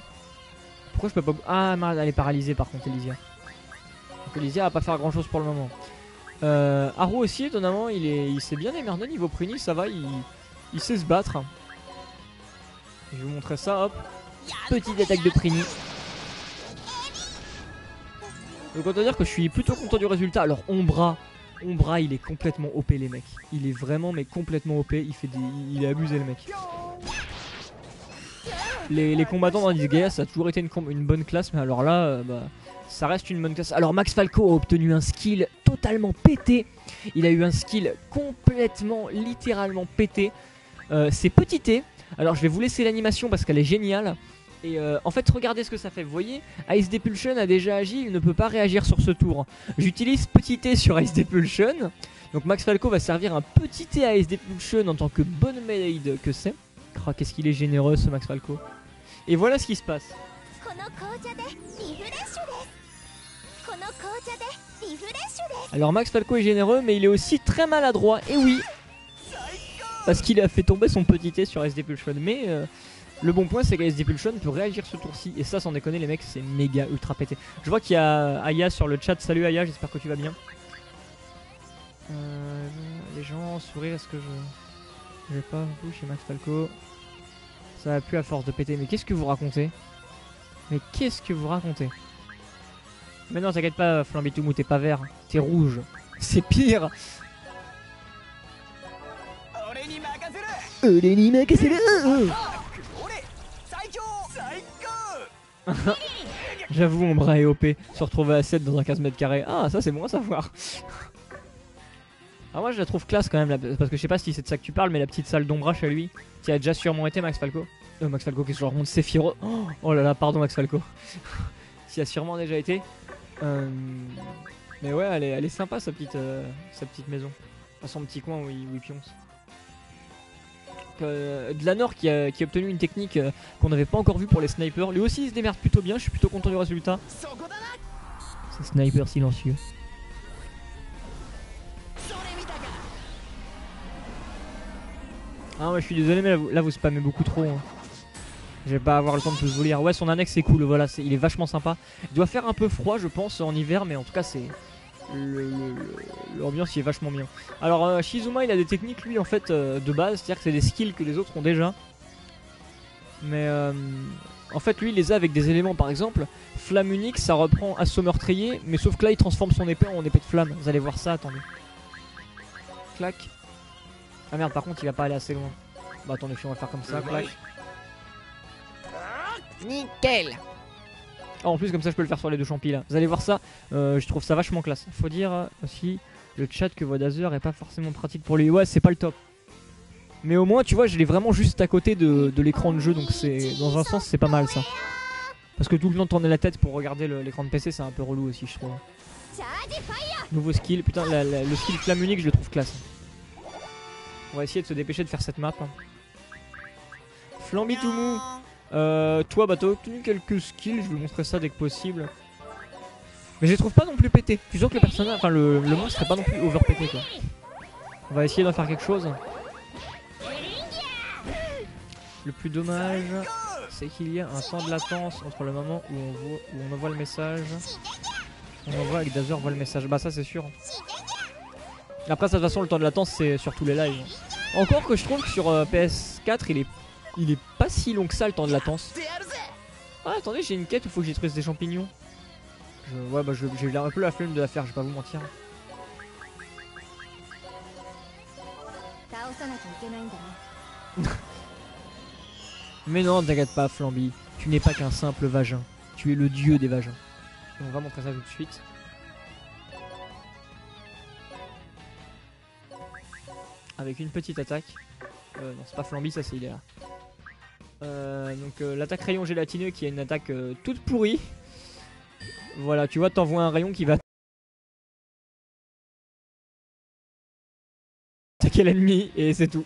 Pourquoi je peux pas... Ah, merde, elle est paralysée par contre, Elysia. Donc Elysia va pas faire grand chose pour le moment. Haru aussi, étonnamment, il s'est bien démerdé niveau Pruny, ça va, il sait se battre. Je vais vous montrer ça, hop. Petite attaque de Pruny. Donc on va dire que je suis plutôt content du résultat. Alors Ombra, il est complètement OP les mecs. Il est vraiment mais complètement OP, il est abusé le mec. Les combattants dans Disgaea ça a toujours été une bonne classe, mais alors là, ça reste une bonne classe. Alors Max Falco a obtenu un skill totalement pété. Il a eu un skill complètement, littéralement pété. C'est petit T. Alors je vais vous laisser l'animation parce qu'elle est géniale. Et en fait regardez ce que ça fait. Vous voyez, ASD Pulsion a déjà agi, il ne peut pas réagir sur ce tour. J'utilise petit T sur ASD Pulsion. Donc Max Falco va servir un petit T à ASD Pulsion en tant que bonne maid que c'est. Oh, qu'est-ce qu'il est généreux ce Max Falco. Et voilà ce qui se passe. Alors Max Falco est généreux mais il est aussi très maladroit. Et oui, parce qu'il a fait tomber son petit T sur ASD Pulsion. Mais le bon point c'est qu'ASD Pulsion peut réagir ce tour-ci. Et ça sans déconner les mecs c'est méga ultra pété. Je vois qu'il y a Aya sur le chat. Salut Aya, j'espère que tu vas bien. Les gens sourire, est-ce que je vais pas vous chez Max Falco? Ça va plus à force de péter. Mais qu'est-ce que vous racontez? Mais qu'est-ce que vous racontez? Mais non, t'inquiète pas, Flambitoumou, t'es pas vert, t'es rouge. C'est pire. l'anime, cassez-le. J'avoue, mon bras est OP. Se retrouver à 7 dans un 15 mètres carrés. Ah, ça c'est bon à savoir. Ah, moi je la trouve classe quand même, parce que je sais pas si c'est de ça que tu parles, mais la petite salle d'ombrage à lui, qui a déjà sûrement été Max Falco. Max Falco qui se remonte Sephiroth. Oh là là, pardon Max Falco. Qui a sûrement déjà été. Mais ouais, elle est sympa sa petite maison. Enfin, son petit coin où il pionce. Dlanor qui a obtenu une technique qu'on n'avait pas encore vue pour les snipers. Lui aussi il se démerde plutôt bien, je suis plutôt content du résultat. C'est sniper silencieux. Ah ouais, je suis désolé mais là vous spammez beaucoup trop. Hein. Je vais pas avoir le temps de tous vous lire. Ouais, son annexe est cool, voilà, il est vachement sympa. Il doit faire un peu froid je pense en hiver, mais en tout cas c'est... L'ambiance il est vachement bien. Alors Shizuma il a des techniques lui en fait de base, c'est-à-dire que c'est des skills que les autres ont déjà. Mais en fait lui il les a avec des éléments, par exemple flamme unique ça reprend assaut meurtrier, mais sauf que là il transforme son épée en épée de flamme. Vous allez voir ça, attendez. Clac. Ah merde, par contre il va pas aller assez loin. Bah attendez, on va faire comme ça, clac. Nickel. Oh, en plus comme ça je peux le faire sur les deux champis là. Vous allez voir ça, je trouve ça vachement classe. Faut dire aussi le chat que voit Dazer est pas forcément pratique pour lui. Ouais, c'est pas le top. Mais au moins tu vois je l'ai vraiment juste à côté de l'écran de jeu, donc c'est dans un sens c'est pas mal ça. Parce que tout le temps tourner la tête pour regarder l'écran de PC c'est un peu relou aussi je trouve. Nouveau skill, putain le skill flamme unique je le trouve classe. On va essayer de se dépêcher de faire cette map. Flambi tout mou. Toi bah t'as obtenu quelques skills, je vais vous montrer ça dès que possible. Mais je les trouve pas non plus pétés. Je suis sûr que le personnage, enfin le monstre serait pas non plus over pété quoi. On va essayer d'en faire quelque chose. Le plus dommage c'est qu'il y a un temps de latence entre le moment où on envoie le message. On envoie avec Dazer voit le message. Bah ça c'est sûr. Après ça, de toute façon le temps de latence c'est sur tous les lives. Encore que je trouve que sur PS4 il est pas si long que ça le temps de latence. Ah attendez, j'ai une quête où il faut que j'étruise des champignons. Ouais bah j'ai un peu la flemme de la faire, je vais pas vous mentir. Mais non, t'inquiète pas Flamby, tu n'es pas qu'un simple vagin, tu es le dieu des vagins. Et on va montrer ça tout de suite. Avec une petite attaque. Non c'est pas Flamby, ça c'est il est là. Donc l'attaque rayon gélatineux qui a une attaque toute pourrie. Voilà, tu vois, t'envoies un rayon qui va attaquer l'ennemi et c'est tout.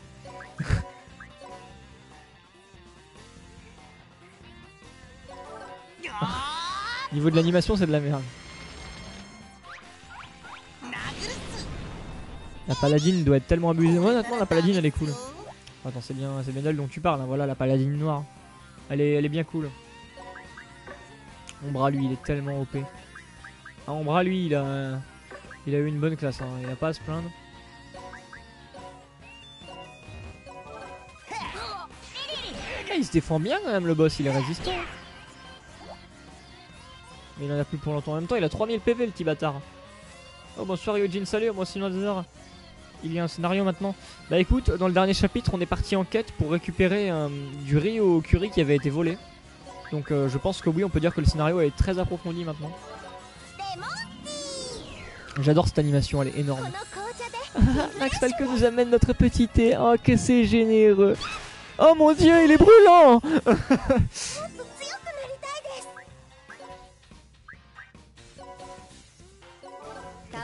Niveau de l'animation, c'est de la merde. La paladine doit être tellement abusée. Ouais, honnêtement, la paladine elle est cool. Attends, c'est bien d'elle dont tu parles. Hein. Voilà, la paladine noire. Elle est bien cool. Ombra, lui, il est tellement OP. Ah, Ombra, lui, il a eu une bonne classe. Hein. Il a pas à se plaindre. Ah, il se défend bien quand même, le boss. Il est résistant. Mais il en a plus pour longtemps. En même temps, il a 3000 PV, le petit bâtard. Oh, bonsoir Yojin, salut. Moi, c'est Nozer. Il y a un scénario maintenant. Bah écoute, dans le dernier chapitre on est parti en quête pour récupérer du riz au curry qui avait été volé. Donc je pense que oui, on peut dire que le scénario est très approfondi maintenant. J'adore cette animation, elle est énorme. Max Falco nous amène notre petit thé. Oh que c'est généreux. Oh mon dieu, il est brûlant. Comme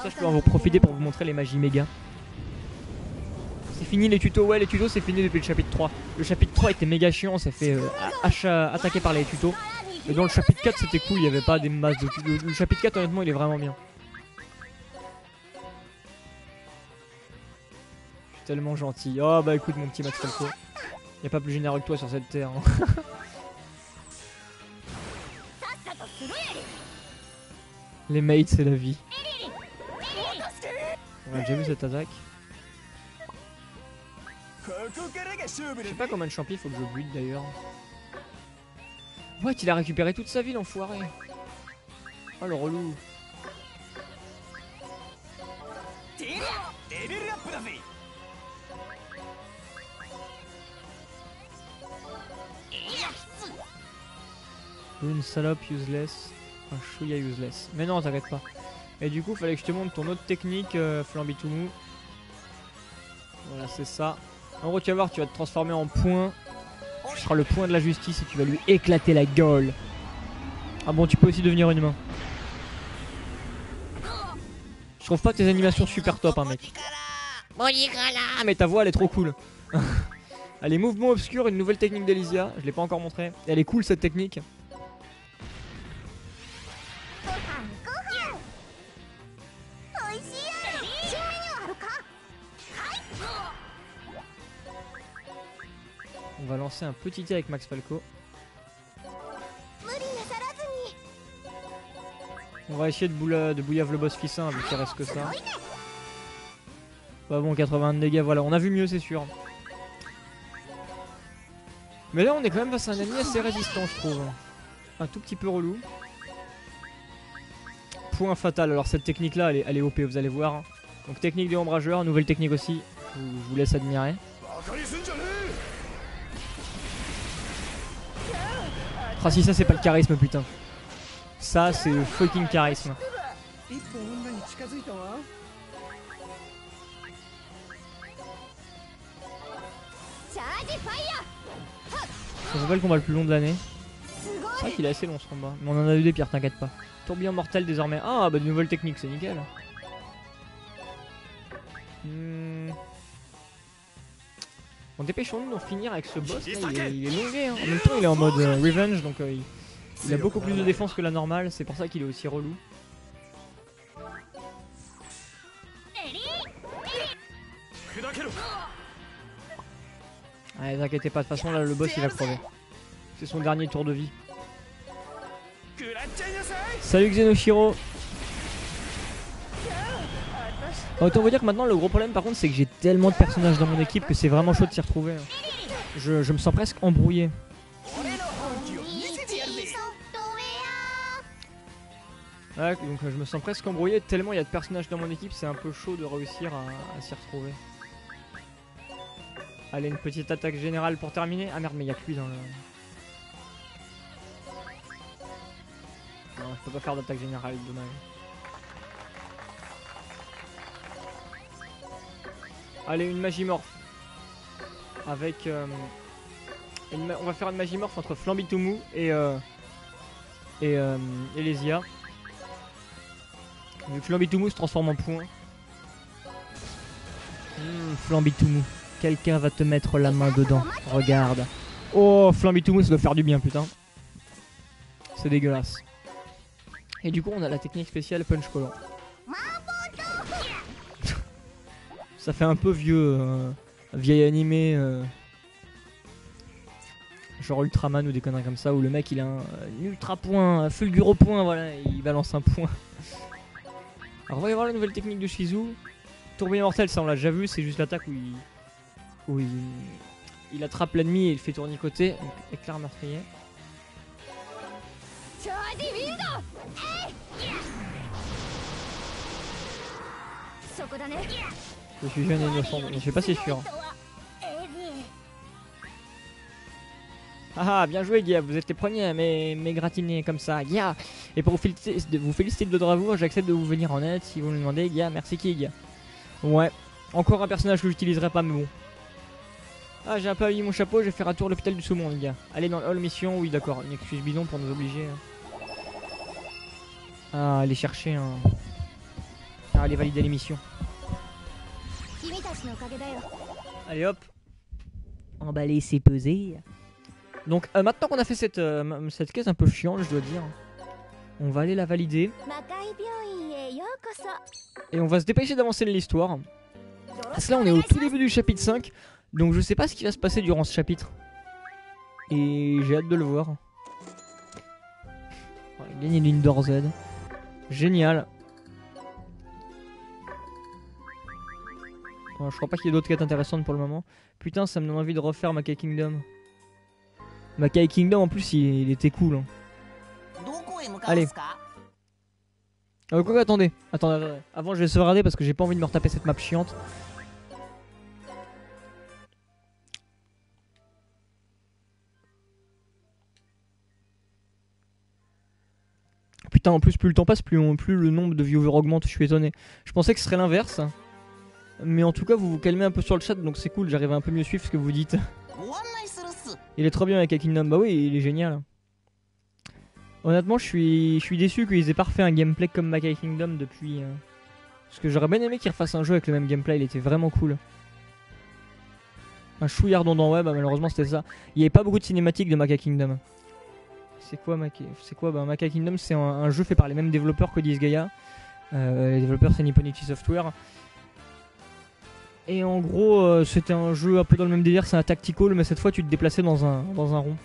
ça je peux en vous profiter pour vous montrer les magies méga. C'est fini les tutos, ouais les tutos c'est fini depuis le chapitre 3. Le chapitre 3 était méga chiant, on s'est fait attaquer par les tutos. Et dans le chapitre 4 c'était cool, il n'y avait pas des masses de tutos. Le chapitre 4 honnêtement il est vraiment bien. Je suis tellement gentil. Oh bah écoute mon petit Max Falco. Y a pas plus généreux que toi sur cette terre. Hein. Les mates c'est la vie. On a déjà vu cette attaque. Je sais pas combien de champions faut que je bute d'ailleurs. Ouais, il a récupéré toute sa vie l'enfoiré. Oh le relou. Une salope useless. Un chouïa useless. Mais non, t'inquiète pas. Et du coup, fallait que je te montre ton autre technique, Flambitoumou. Voilà, c'est ça. En gros, tu vas voir, tu vas te transformer en point. Tu seras le point de la justice et tu vas lui éclater la gueule. Ah bon, tu peux aussi devenir une main. Je trouve pas tes animations super top, hein, mec. Ah, mais ta voix, elle est trop cool. Allez, mouvement obscur, une nouvelle technique d'Elysia. Je l'ai pas encore montré. Et elle est cool, cette technique. On va lancer un petit tir avec Max Falco. On va essayer de bouillave le boss fissin vu qu'il reste que ça. Bah bon, 81 de dégâts, voilà. On a vu mieux, c'est sûr. Mais là, on est quand même face à un ennemi assez résistant, je trouve. Un tout petit peu relou. Point fatal. Alors cette technique-là, elle est OP, vous allez voir. Donc technique des ombrageurs, nouvelle technique aussi. Je vous laisse admirer. Ah si, ça c'est pas le charisme, putain. Ça c'est le fucking charisme. Ça s'appelle le combat le plus long de l'année. C'est vrai qu'il est assez long ce combat. Mais on en a eu des pires, t'inquiète pas. Tourbillon mortel désormais. Ah bah de nouvelles techniques, c'est nickel. Bon, dépêchons-nous d'en finir avec ce boss là, il est longué hein. En même temps il est en mode revenge donc il a beaucoup plus de défense que la normale, c'est pour ça qu'il est aussi relou. Allez, t'inquiète pas, de toute façon là le boss il va crever. C'est son dernier tour de vie. Salut Xenoshiro. Autant vous dire que maintenant le gros problème par contre c'est que j'ai tellement de personnages dans mon équipe que c'est vraiment chaud de s'y retrouver. Je me sens presque embrouillé. Ouais, donc je me sens presque embrouillé tellement il y a de personnages dans mon équipe, c'est un peu chaud de réussir à s'y retrouver. Allez, une petite attaque générale pour terminer. Ah merde, mais il y a que lui dans le... Non, je peux pas faire d'attaque générale, dommage. Allez, une Magimorph. Avec... on va faire une Magimorph entre Flambitoumou et Elysia. Vu que Flambitoumou se transforme en point. Flambitoumou. Quelqu'un va te mettre la main dedans. Regarde. Oh, Flambitoumou, ça doit faire du bien, putain. C'est dégueulasse. Et du coup, on a la technique spéciale Punch Collant. Ça fait un peu vieux, vieil animé, genre Ultraman ou des conneries comme ça, où le mec il a un ultra point, un fulguro point, voilà, il balance un point. Alors on va y voir la nouvelle technique de Shizu. Tourbillon mortel, ça on l'a déjà vu, c'est juste l'attaque où il attrape l'ennemi et il fait tournicoter. Donc éclair meurtrier. Je suis jeune et innocent, je sais pas si c'est sûr. Ah, bien joué, Guia, vous êtes les premiers à m'égratigner comme ça, Guia. Et pour vous féliciter de votre bravoure, j'accepte de vous venir en aide si vous me demandez, Guia. Merci, Guia. Ouais, encore un personnage que j'utiliserai pas, mais bon. Ah, j'ai un peu mis mon chapeau, je vais faire un tour à l'hôpital du saumon, les gars. Allez dans le hall mission, oui, d'accord, une excuse bidon pour nous obliger. Ah, aller chercher un. Ah, aller valider les missions. Allez hop. Emballer, c'est peser. Donc maintenant qu'on a fait cette caisse un peu chiante, je dois dire, on va aller la valider. Et on va se dépêcher d'avancer de l'histoire. Parce que là on est au tout début du chapitre 5. Donc je sais pas ce qui va se passer durant ce chapitre. Et j'ai hâte de le voir. Ouais, gagner une ligne d'or Z. Génial. Bon, je crois pas qu'il y ait d'autres quêtes intéressantes pour le moment. Putain, ça me donne envie de refaire Makai Kingdom. Makai Kingdom en plus il était cool. Hein. Allez. Quoi, attendez. Avant je vais sauvegarder parce que j'ai pas envie de me retaper cette map chiante. putain, en plus, plus le temps passe, plus le nombre de viewers augmente. Je suis étonné. Je pensais que ce serait l'inverse. Mais en tout cas, vous vous calmez un peu sur le chat, donc c'est cool. J'arrive à un peu mieux suivre ce que vous dites. Il est trop bien avec Kingdom. Bah oui, il est génial. Honnêtement, je suis déçu qu'ils aient pas refait un gameplay comme Makai Kingdom depuis. Parce que j'aurais bien aimé qu'ils refassent un jeu avec le même gameplay. Il était vraiment cool. Un chouïa redondant, ouais, bah malheureusement c'était ça. Il n'y avait pas beaucoup de cinématiques de Makai Kingdom. C'est quoi Makai Kingdom, c'est un jeu fait par les mêmes développeurs que Disgaea. Les développeurs c'est Nippon Ichi Software. Et en gros, c'était un jeu un peu dans le même délire, c'est un tactical, mais cette fois tu te déplaçais dans un rond.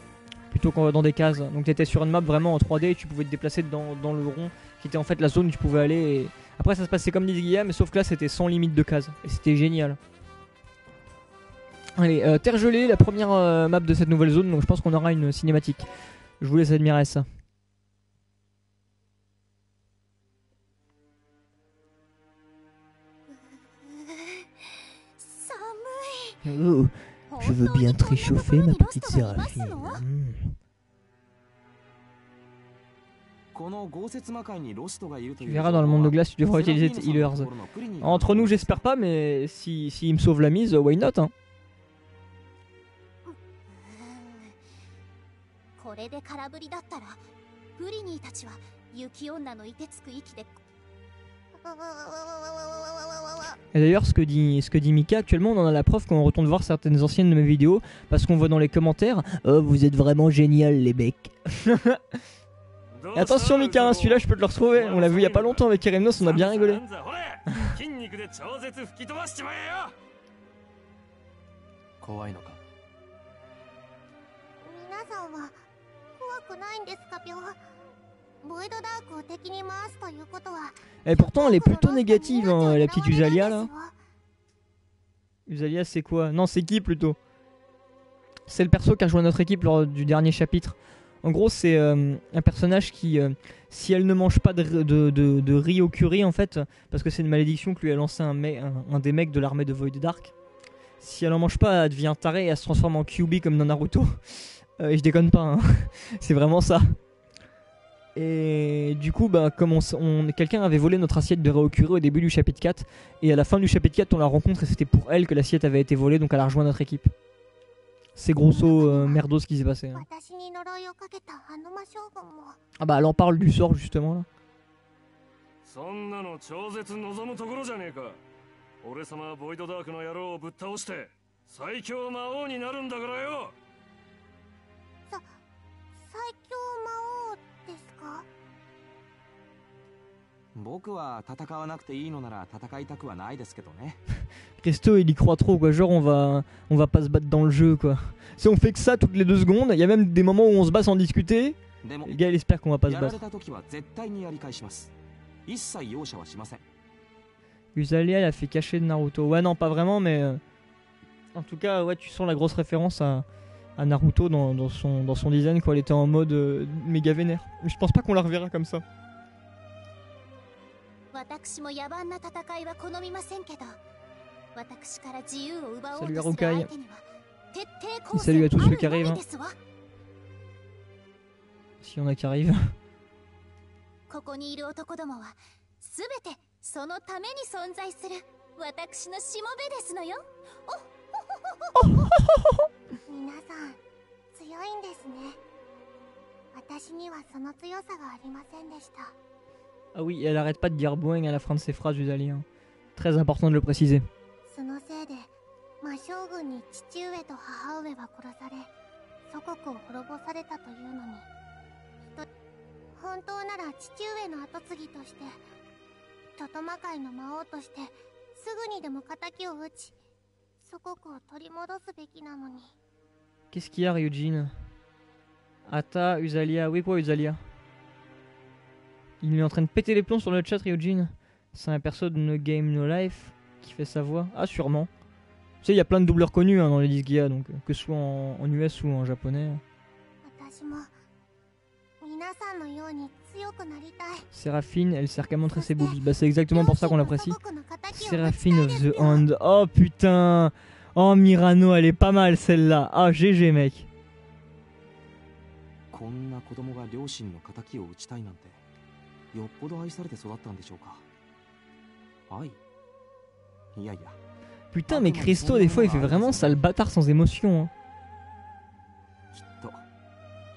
Plutôt que dans des cases. Donc tu étais sur une map vraiment en 3D et tu pouvais te déplacer dans le rond, qui était en fait la zone où tu pouvais aller. Et... Après ça se passait comme Disgaea, mais sauf que là c'était sans limite de cases. Et c'était génial. Allez, Terre gelée, la première map de cette nouvelle zone, donc je pense qu'on aura une cinématique. Je vous laisse admirer ça. Oh, je veux bien te réchauffer, ma petite Séraphine. Tu verras dans le monde de glace, tu devras utiliser tes healers. Entre nous, j'espère pas, mais si me sauve la mise, why not hein. Et d'ailleurs, ce que dit Mika, actuellement, on en a la preuve quand on retourne voir certaines anciennes de mes vidéos, parce qu'on voit dans les commentaires « Oh, vous êtes vraiment génial, les becs !» Et attention Mika, hein, celui-là je peux te le retrouver, on l'a vu il y a pas longtemps avec Kerenos, on a bien rigolé. Et pourtant elle est plutôt négative hein, la petite Usalia là. Usalia c'est quoi? Non c'est qui plutôt? C'est le perso qui a rejoint notre équipe lors du dernier chapitre. En gros c'est un personnage qui, si elle ne mange pas de riz au curry en fait, parce que c'est une malédiction que lui a lancé un des mecs de l'armée de Void Dark. Si elle en mange pas, elle devient tarée et elle se transforme en Kyuubi comme dans Naruto. Et je déconne pas, hein. C'est vraiment ça. Et du coup, bah, comme quelqu'un avait volé notre assiette de riz au curry au début du chapitre 4, et à la fin du chapitre 4, on la rencontre et c'était pour elle que l'assiette avait été volée, donc elle a rejoint notre équipe. C'est grosso merdo ce qui s'est passé. Hein. Ah bah elle en parle du sort justement là. Christo il y croit trop quoi, genre on va pas se battre dans le jeu quoi. Si on fait que ça toutes les 2 secondes, il y a même des moments où on se bat sans discuter. Le gars il espère qu'on va pas se battre. Usalia elle a fait cacher de Naruto. Ouais non pas vraiment mais en tout cas ouais tu sens la grosse référence à Naruto dans son design quand elle était en mode méga vénère. Mais je pense pas qu'on la reverra comme ça. Salut Harukai. Et salut à tous ceux qui arrivent. Hein. Si y en a qui arrivent. Ah oui, elle arrête pas de dire boing à la fin de ses phrases, Usalia. Hein. Très important de le préciser. Qu'est-ce qu'il y a, Ryujin? Ata, Usalia, oui quoi Usalia? Il est en train de péter les plombs sur le chat, Ryujin. C'est un perso de No Game No Life qui fait sa voix. Ah sûrement. Tu sais il y a plein de doubleurs connus hein, dans les Disgaea, donc que ce soit en US ou en japonais. Séraphine, elle sert qu'à montrer ses boobs. Bah c'est exactement pour ça qu'on l'apprécie. Séraphine of the Hand. Oh putain. Oh Mirano, elle est pas mal celle-là. Ah GG mec. よっぽど愛されて育ったんでしょうか。愛？いやいや。Putain, mais Christo, des fois, il fait vraiment sale bâtard sans émotion. Hein. きっと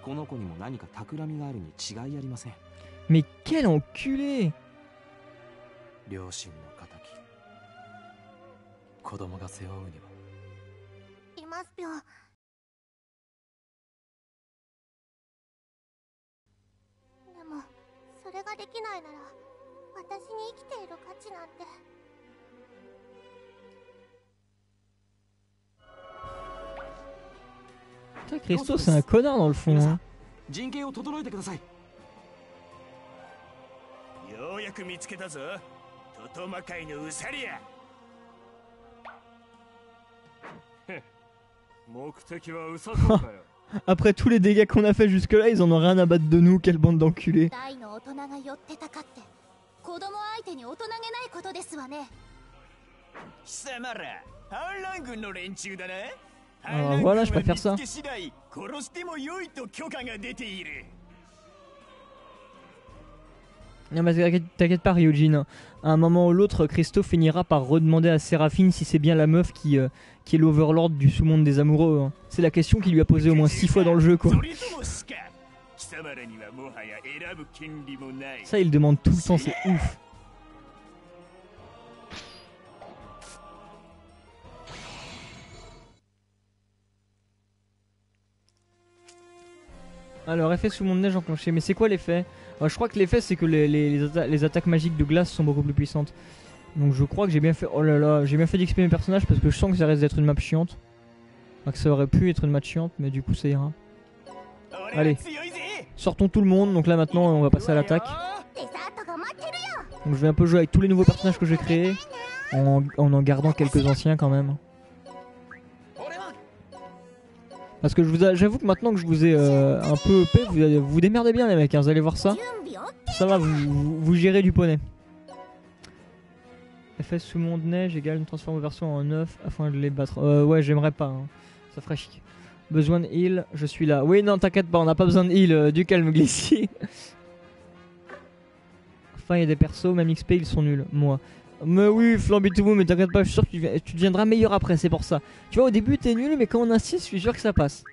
この子にも何か企みがあるに違いありません。 Mais quel enculé! 両親の仇、子供が背負うには。いますぴょ。でもそれができないなら私に生きている価値なんて。Putain, Christo, c'est un connard dans le fond. Hein. 陣形を整えてください。ようやく見つけたぞ。トトマ界のウサリア。目的はウサコかよ。Après tous les dégâts qu'on a fait jusque-là, ils en ont rien à battre de nous, quelle bande d'enculés. 大の大人が寄ってたかって子供相手に大人げないことですわね。貴様ら、反乱軍の連中だな。Ah, voilà, je préfère ça. 殺しても良いと許可が出ている。 Non, mais t'inquiète pas, Ryujin. À un moment ou l'autre, Christo finira par redemander à Séraphine si c'est bien la meuf qui est l'overlord du sous-monde des amoureux. Hein. C'est la question qu'il lui a posée au moins 6 fois dans le jeu, quoi. Ça, il demande tout le temps, c'est ouf. Alors, effet sous-monde neige enclenché. Mais c'est quoi l'effet? Je crois que l'effet, c'est que les attaques magiques de glace sont beaucoup plus puissantes. Donc je crois que j'ai bien fait... Oh là là, j'ai bien fait d'XP mes personnages parce que je sens que ça risque d'être une map chiante. Enfin, que ça aurait pu être une map chiante, mais du coup ça ira. Allez, sortons tout le monde. Donc là maintenant on va passer à l'attaque. Donc je vais un peu jouer avec tous les nouveaux personnages que j'ai créés, en gardant quelques anciens quand même. Parce que j'avoue que maintenant que je vous ai un peu EP, vous vous démerdez bien les mecs, hein, vous allez voir ça. Ça va, vous gérez du poney. FS sous monde neige égale une transforme version en 9 afin de les battre. Ouais, j'aimerais pas, hein. Ça ferait chic. Besoin de heal, je suis là. Oui, non, t'inquiète pas, on n'a pas besoin de heal, du calme Glissy. Enfin, il y a des persos, même XP, ils sont nuls. Moi. Mais oui, Flambitoumou, mais t'inquiète pas, je suis sûr que tu deviendras meilleur après, c'est pour ça. Tu vois, au début t'es nul, mais quand on insiste, je suis sûr que ça passe.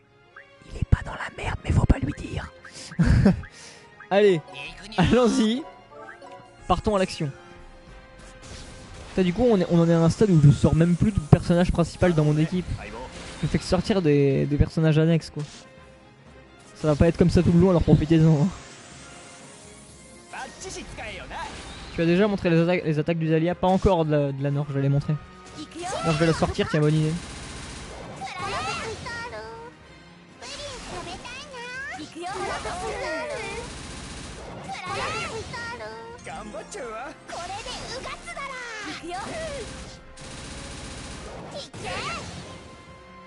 Il est pas dans la merde, mais faut pas lui dire. Allez, allons-y. Partons à l'action. Du coup, on en est à un stade où je sors même plus de personnage principal dans mon équipe. Je fais que sortir des personnages annexes, quoi. Ça va pas être comme ça tout le long, alors profitez-en. Hein. Tu as déjà montré les attaques du Zalia? Pas encore de la Nord, je vais les montrer. Alors je vais la sortir, tiens, bonne idée.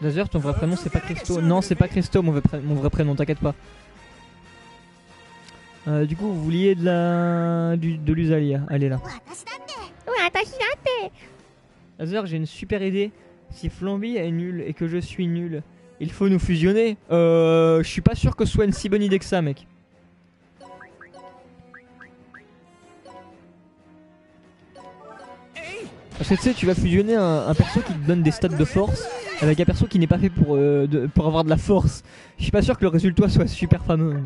Laser, ton vrai prénom c'est pas Christo. Non, c'est pas Christo mon vrai prénom, t'inquiète pas. Du coup, vous vouliez de l'Usalia. Allez là. Laser, j'ai une super idée. Si Flamby est nul et que je suis nul, il faut nous fusionner. Je suis pas sûr que ce soit une si bonne idée que ça, mec. Parce que tu sais, tu vas fusionner un perso qui te donne des stats de force avec un perso qui n'est pas fait pour avoir de la force. Je suis pas sûr que le résultat soit super fameux.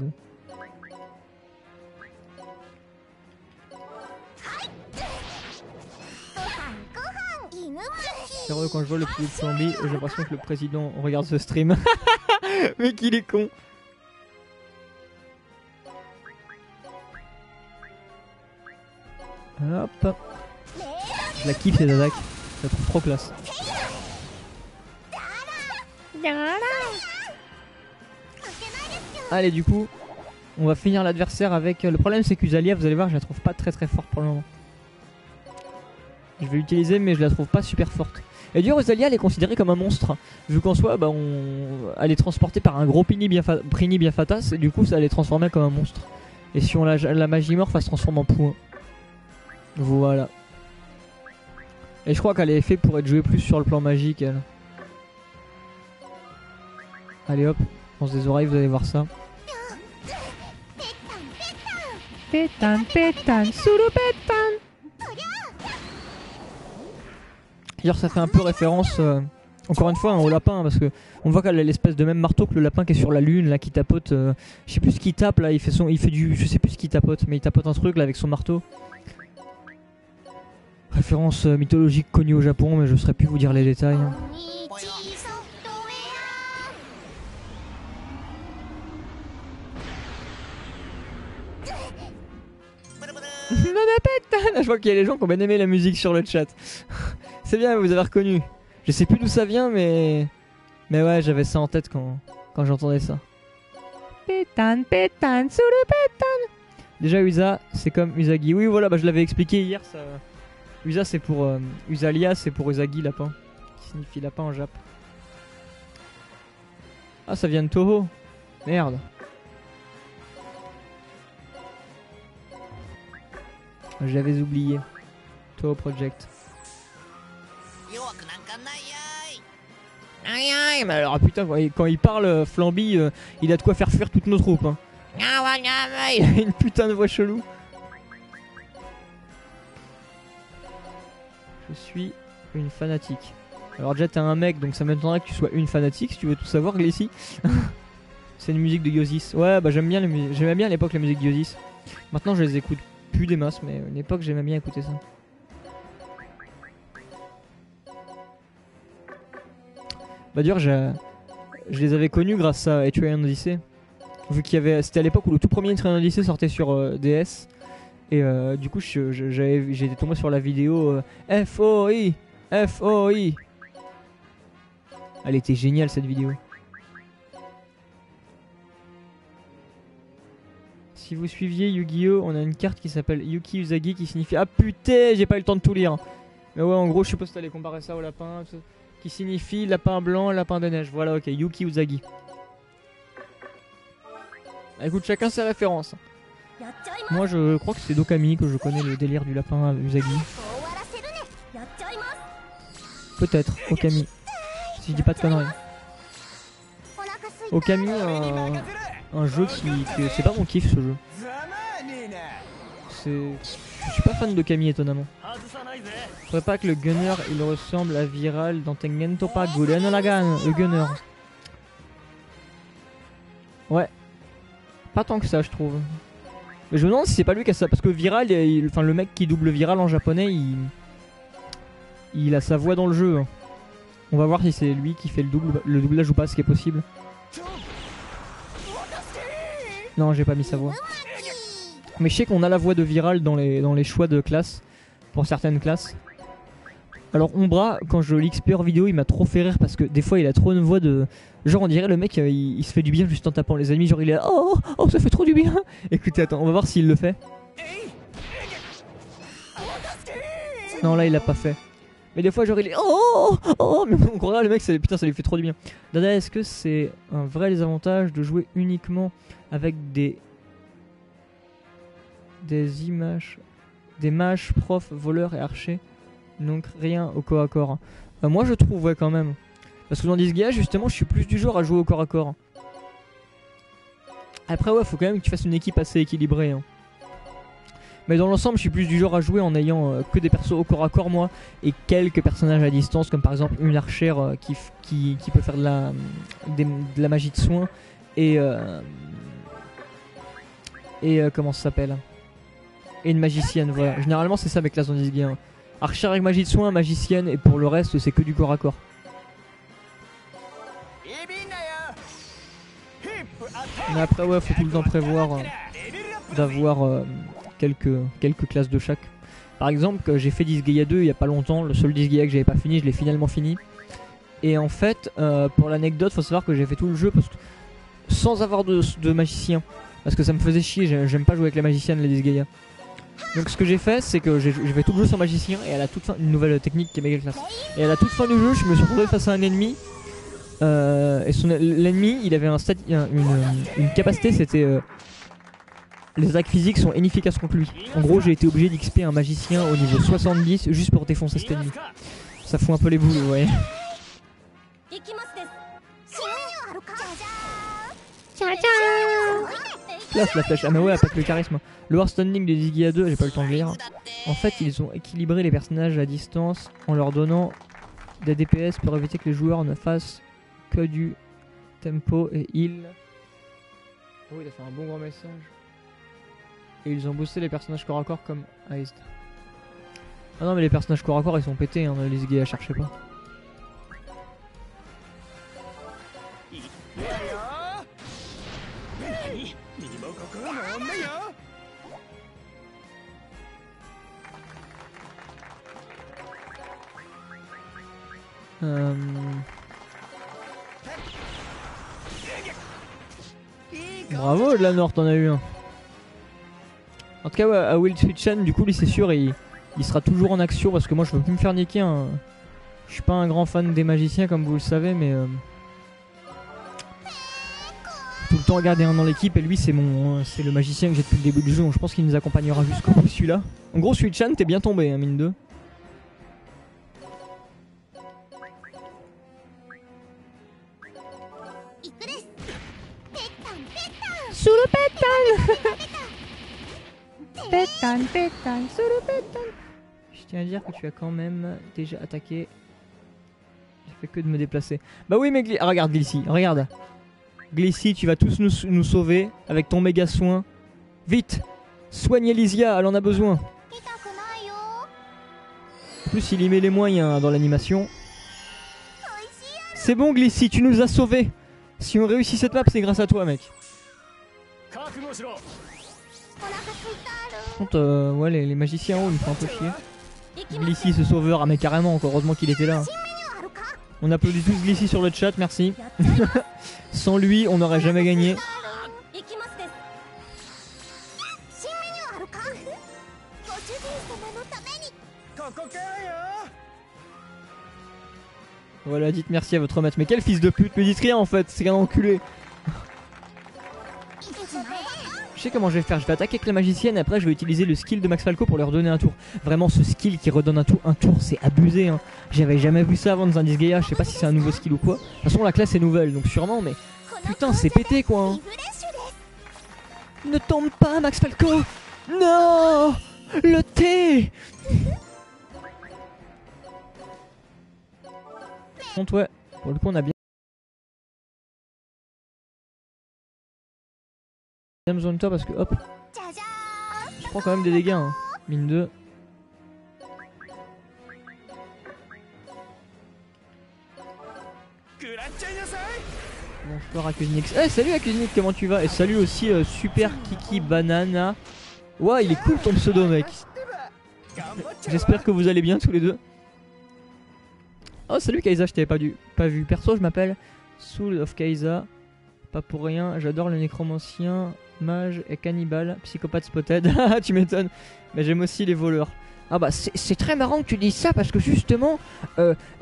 Sérieux, quand je vois le petit Flamby, j'ai l'impression que le président regarde ce stream. Mais qu'il est con. Hop. Je la kiffe ces attaques. Je la trouve trop classe. Allez, du coup, on va finir l'adversaire avec... Le problème c'est qu'Usalia, vous allez voir, je la trouve pas très forte pour le moment. Je vais l'utiliser mais je la trouve pas super forte. Et d'ailleurs Usalia elle est considérée comme un monstre. Vu qu'en soi bah, elle est transportée par un gros Prini bien fatas. Et du coup ça allait transformer comme un monstre. Et si on la magie morph elle se transforme en point. Voilà. Et je crois qu'elle est faite pour être jouée plus sur le plan magique elle. Allez hop, lance des oreilles, vous allez voir ça. Pétane, pétane, sous le pétane. D'ailleurs ça fait un peu référence encore une fois hein, au lapin parce que on voit qu'elle a l'espèce de même marteau que le lapin qui est sur la lune là qui tapote je sais plus ce qu'il tape là, il fait du je sais plus ce qu'il tapote mais il tapote un truc là avec son marteau. Référence mythologique connue au Japon mais je saurais plus vous dire les détails. Hein. Je vois qu'il y a les gens qui ont bien aimé la musique sur le chat. C'est bien, vous avez reconnu. Je sais plus d'où ça vient, mais ouais, j'avais ça en tête quand j'entendais ça. Pétane, pétane, sous le pétane. Déjà, Usa, c'est comme Usagi. Oui, voilà, bah, je l'avais expliqué hier. Ça... Usa, c'est pour Usalia, c'est pour Usagi, lapin. Qui signifie lapin en Jap. Ah, ça vient de Toho. Merde. J'avais oublié. Toho Project. Aïe aïe, mais alors putain, quand il parle Flamby, il a de quoi faire fuir toutes nos troupes. Hein. Il a une putain de voix chelou. Je suis une fanatique. Alors déjà t'es un mec, donc ça m'étonnerait que tu sois une fanatique si tu veux tout savoir, Glissi. C'est une musique de Yosis. Ouais, bah j'aimais bien à l'époque la musique de Yosis. Maintenant je les écoute plus des masses, mais à une époque j'aimais bien écouter ça. Bah d'ailleurs je les avais connus grâce à Etrian Odyssey. Vu qu'il y avait, c'était à l'époque où le tout premier Etrian Odyssey sortait sur DS. Et du coup j'étais tombé sur la vidéo FOI FOI. Elle était géniale cette vidéo. Si vous suiviez Yu-Gi-Oh, on a une carte qui s'appelle Yuki Usagi qui signifie... Ah putain, j'ai pas eu le temps de tout lire. Mais ouais, en gros, je suppose que t'allais comparer ça au lapin. Qui signifie lapin blanc, lapin de neige. Voilà, ok, Yuki Usagi. Ah, écoute, chacun ses références. Moi, je crois que c'est Dokami que je connais le délire du lapin Usagi. Peut-être, Okami. Si je dis pas de conneries. Okami, un jeu qui c'est pas mon kiff ce jeu. Je suis pas fan de Kami étonnamment. Faudrait pas que le gunner il ressemble à Viral dans Tengen Toppa Gurren Lagann, le gunner. Ouais. Pas tant que ça je trouve. Mais je me demande si c'est pas lui qui a ça parce que Viral, enfin le mec qui double Viral en japonais, il a sa voix dans le jeu. Hein. On va voir si c'est lui qui fait le doublage ou pas, ce qui est possible. Non, j'ai pas mis sa voix. Mais je sais qu'on a la voix de Viral dans les choix de classe, pour certaines classes. Alors Ombra, quand je l'XP hors vidéo, il m'a trop fait rire parce que des fois il a trop une voix de... Genre on dirait le mec, il se fait du bien juste en tapant les ennemis, genre il est là, oh ça fait trop du bien. Écoutez, attends, on va voir s'il le fait. Non là il l'a pas fait. Mais des fois genre il est mais on croirait le mec, putain ça lui fait trop du bien. Dada, est-ce que c'est un vrai désavantage de jouer uniquement avec des images, des mages, profs, voleurs et archers, donc rien au corps à corps. Moi je trouve ouais quand même. Parce que dans Disgaea justement je suis plus du genre à jouer au corps à corps. Après ouais faut quand même que tu fasses une équipe assez équilibrée. Hein. Mais dans l'ensemble je suis plus du genre à jouer en ayant que des persos au corps à corps moi et quelques personnages à distance comme par exemple une archère qui peut faire de la magie de soin et comment ça s'appelle, et une magicienne, voilà. Généralement c'est ça mes classes dans Disgaea. Archère avec magie de soin, magicienne, et pour le reste c'est que du corps à corps. Mais après ouais faut tout le temps prévoir d'avoir quelques classes de chaque. Par exemple j'ai fait Disgaea 2 il y a pas longtemps, le seul Disgaea que j'avais pas fini, je l'ai finalement fini. Et en fait pour l'anecdote faut savoir que j'ai fait tout le jeu parce que, sans avoir de magicien. Parce que ça me faisait chier, j'aime pas jouer avec la magicienne, les Disgaea. Donc ce que j'ai fait, c'est que j'ai fait tout le jeu sans magicien et à la toute fin, une nouvelle technique qui est méga classe. Et à la toute fin du jeu, je me suis retrouvé face à un ennemi. Et l'ennemi, il avait une capacité, c'était... les attaques physiques sont inefficaces contre lui. En gros, j'ai été obligé d'XP un magicien au niveau 70 juste pour défoncer cet ennemi. Ça fout un peu les boules, vous voyez. classe la flèche. Ah mais ouais, elle pète le charisme. Le War Standing de Ziggy 2, j'ai pas eu le temps de lire. En fait, ils ont équilibré les personnages à distance en leur donnant des DPS pour éviter que les joueurs ne fassent que du tempo et heal. Oh, il a fait un bon grand message. Et ils ont boosté les personnages corps à corps comme Iced. Ah non mais les personnages corps à corps ils sont pétés, hein, les Ziggy cherchez pas. Bravo de la Nord, t'en as eu un. En tout cas ouais, à Will Switchen du coup lui c'est sûr il sera toujours en action parce que moi je veux plus me faire niquer hein. Je suis pas un grand fan des magiciens comme vous le savez mais tout le temps regarder un dans l'équipe et lui c'est le magicien que j'ai depuis le début du jeu donc je pense qu'il nous accompagnera jusqu'au bout celui-là. En gros Switchen t'es bien tombé hein, mine 2. Sous le pétale. Pétale, pétale, sous le pétale. Je tiens à dire que tu as quand même déjà attaqué. J'ai fait que de me déplacer. Bah oui mais regarde Glissy, regarde. Glissy, tu vas tous nous sauver avec ton méga soin. Vite, soigne Elysia, elle en a besoin. En plus il y met les moyens dans l'animation. C'est bon Glissy, tu nous as sauvés. Si on réussit cette map c'est grâce à toi mec. Par contre, ouais, les magiciens en haut, ils me font un peu chier. Glissy, ce sauveur, ah mais carrément, encore heureusement qu'il était là. On applaudit tous Glissy sur le chat, merci. Sans lui, on n'aurait jamais gagné. Voilà, dites merci à votre maître. Mais quel fils de pute, me dites rien en fait, c'est qu'un enculé. Je sais comment je vais faire, je vais attaquer avec la magicienne et après je vais utiliser le skill de Max Falco pour leur donner un tour. Vraiment ce skill qui redonne un tour c'est abusé hein. J'avais jamais vu ça avant dans un Disgaea, je sais pas si c'est un nouveau skill ou quoi. De toute façon la classe est nouvelle donc sûrement mais putain c'est pété quoi hein. Ne tombe pas Max Falco. Non. Le T. Par contre ouais, pour le coup on a bien besoin de toi parce que hop je prends quand même des dégâts hein. Mine 2. Bonsoir Akuznix. Eh salut Akuznix, comment tu vas? Et salut aussi Super Kiki Banana. Ouais il est cool ton pseudo mec. J'espère que vous allez bien tous les deux. Oh salut Kaiza, je t'avais pas vu. Perso je m'appelle Soul of Kaiza. Pas pour rien, j'adore le nécromancien, mage et cannibale, psychopathe spotted. Tu m'étonnes. Mais j'aime aussi les voleurs. Ah bah c'est très marrant que tu dises ça parce que justement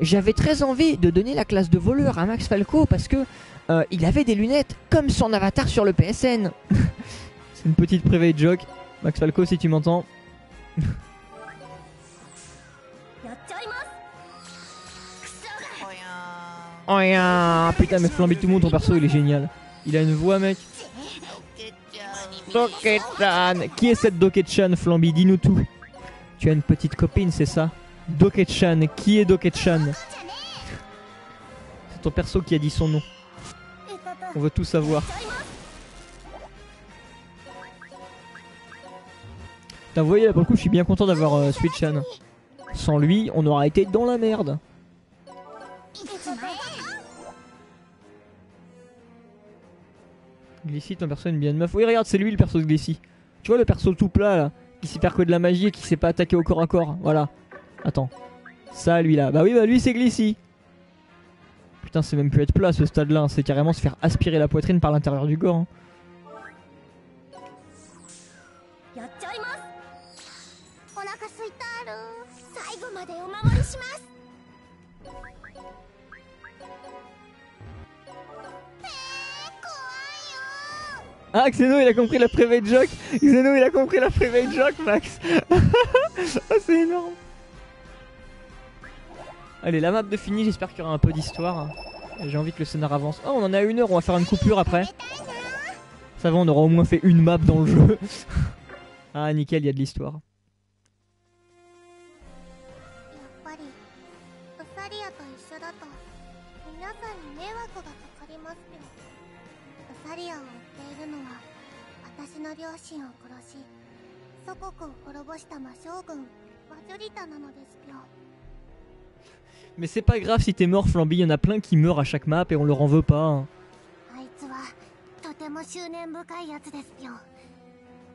j'avais très envie de donner la classe de voleur à Max Falco parce que il avait des lunettes comme son avatar sur le PSN. C'est une petite private joke. Max Falco si tu m'entends. Oh yeah. Putain mais Flamby tout le monde ton perso il est génial. Il a une voix mec. Doke-chan. Qui est cette Doke-chan Flamby? Dis-nous tout. Tu as une petite copine c'est ça? Doke-chan. Qui est Doke-chan? C'est ton perso qui a dit son nom. On veut tout savoir. T'as vous voyez là pour le coup je suis bien content d'avoir Switch-chan. Sans lui on aurait été dans la merde. Glissy, ton perso est une bien de meuf. Oui, regarde, c'est lui le perso de Glissy. Tu vois le perso tout plat là, qui sait faire que de la magie et qui sait pas attaquer au corps à corps. Voilà. Attends. Ça, lui là. Bah oui, bah lui c'est Glissy. Putain, c'est même plus être plat ce stade là. C'est carrément se faire aspirer la poitrine par l'intérieur du corps. Hein. Ah, Xeno il a compris la private joke. Xeno il a compris la private joke, Max. Ah, c'est énorme. Allez, la map de fini, j'espère qu'il y aura un peu d'histoire. J'ai envie que le scénar avance. Oh, on en a 1 heure, on va faire une coupure après. Ça va, on aura au moins fait une map dans le jeu. Ah nickel, il y a de l'histoire. やっぱりウサリアと一緒だと皆さんに迷惑がかかりますよ。ウサリアを追っているのは私の両親を殺し祖国を滅ぼした魔将軍マジョリタなのですよ。 Mais c'est pas grave si t'es mort, Flamby, il y en a plein qui meurent à chaque map et on leur en veut pas. Hein. あいつはとても執念深いやつですよ。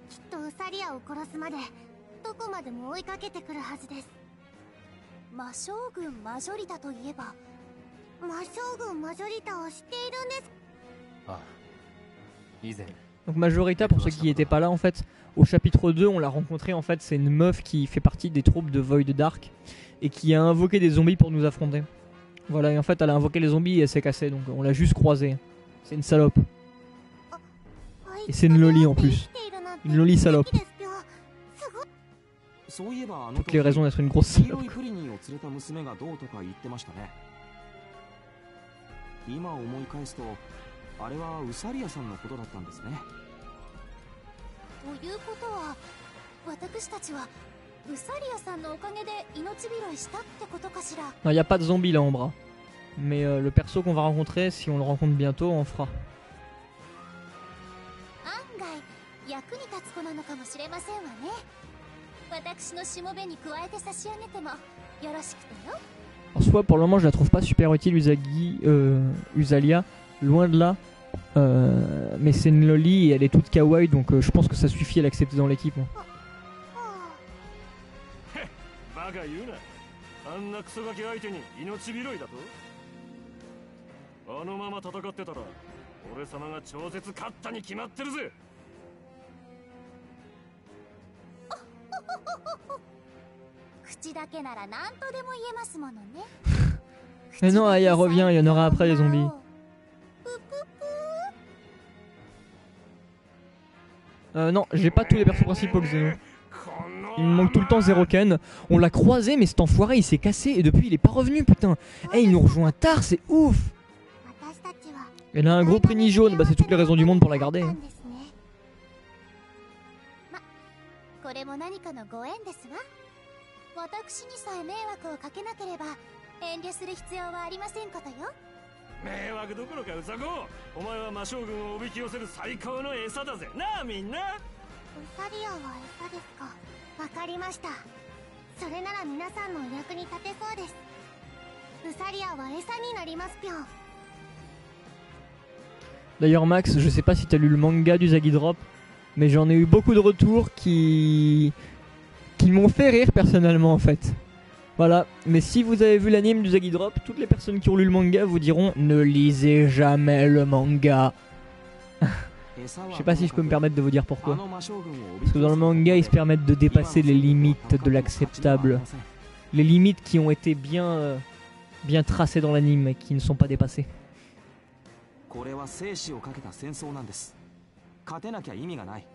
きっとウサリアを殺すまでどこまでも追いかけてくるはずです。魔将軍マジョリタといえば魔将軍マジョリタを知っているんです。ああ、以前 Donc Majorita, pour ceux qui n'étaient pas là en fait, au chapitre 2 on l'a rencontré en fait, c'est une meuf qui fait partie des troupes de Void Dark et qui a invoqué des zombies pour nous affronter. Voilà, et en fait elle a invoqué les zombies et elle s'est cassée, donc on l'a juste croisée. C'est une salope. Et c'est une loli en plus. Une loli salope. そういえばあの Toutes 時 les raisons d'être une grosse 黄 salope. 色いフリニーを連れた娘がどうとか言ってましたね。今思い返すとあれはウサリアさんのことだったんですね。ということは私たちはウサリアさんのおかげで命拾いしたってことかしら。 Non, il n'y a pas de zombies là en bras. Mais le perso qu'on va rencontrer, si on le rencontre bientôt, on fera. 案外役に立つ子なのかもしれませんわね。私のしもべに加えて差し上げてもよろしくてよ。 En soi, pour le moment, je la trouve pas super utile, Usalia. Loin de là. Mais c'est une loli et elle est toute kawaii, donc je pense que ça suffit à l'accepter dans l'équipe. Moi. バカ言うな。あんなクソガキ相手に命拾いだと。あのまま戦ってたら俺様が超絶勝ったに決まってるぜ。口だけなら何とでも言えますものね。 Mais non, Aya, reviens, il y en aura après les zombies. Non, j'ai pas tous les persos principaux, Xeno. Il me manque tout le temps Zeroken. On l'a croisé, mais cet enfoiré il s'est cassé et depuis il est pas revenu, putain. Eh, il nous rejoint tard, c'est ouf. Elle a un gros prigny jaune, bah c'est toutes les raisons du monde pour la garder. Hein. これも何かのご縁ですわ。私にさえ迷惑をかけなければ遠慮する必要はありませんことよ。迷惑どころかウサゴ、お前は魔将軍をおびき寄せる最高の餌だぜなあみんな。ウサリアは餌ですか。わかりました。それなら皆さんのお役に立てそうです。ウサリアは餌になりますぴょん。 D'ailleurs Max, je sais pas si t'as lu le manga du Zagi Drop, mais j'en ai eu beaucoup de retours qui m'ont fait rire personnellement en fait. Voilà, mais si vous avez vu l'anime du Zagi Drop, toutes les personnes qui ont lu le manga vous diront ne lisez jamais le manga. Je sais pas si je peux me permettre de vous dire pourquoi. Parce que dans le manga, ils se permettent de dépasser les limites de l'acceptable. Les limites qui ont été bien tracées dans l'anime et qui ne sont pas dépassées. これは生死をかけた戦争なんです。勝てなきゃ意味がない。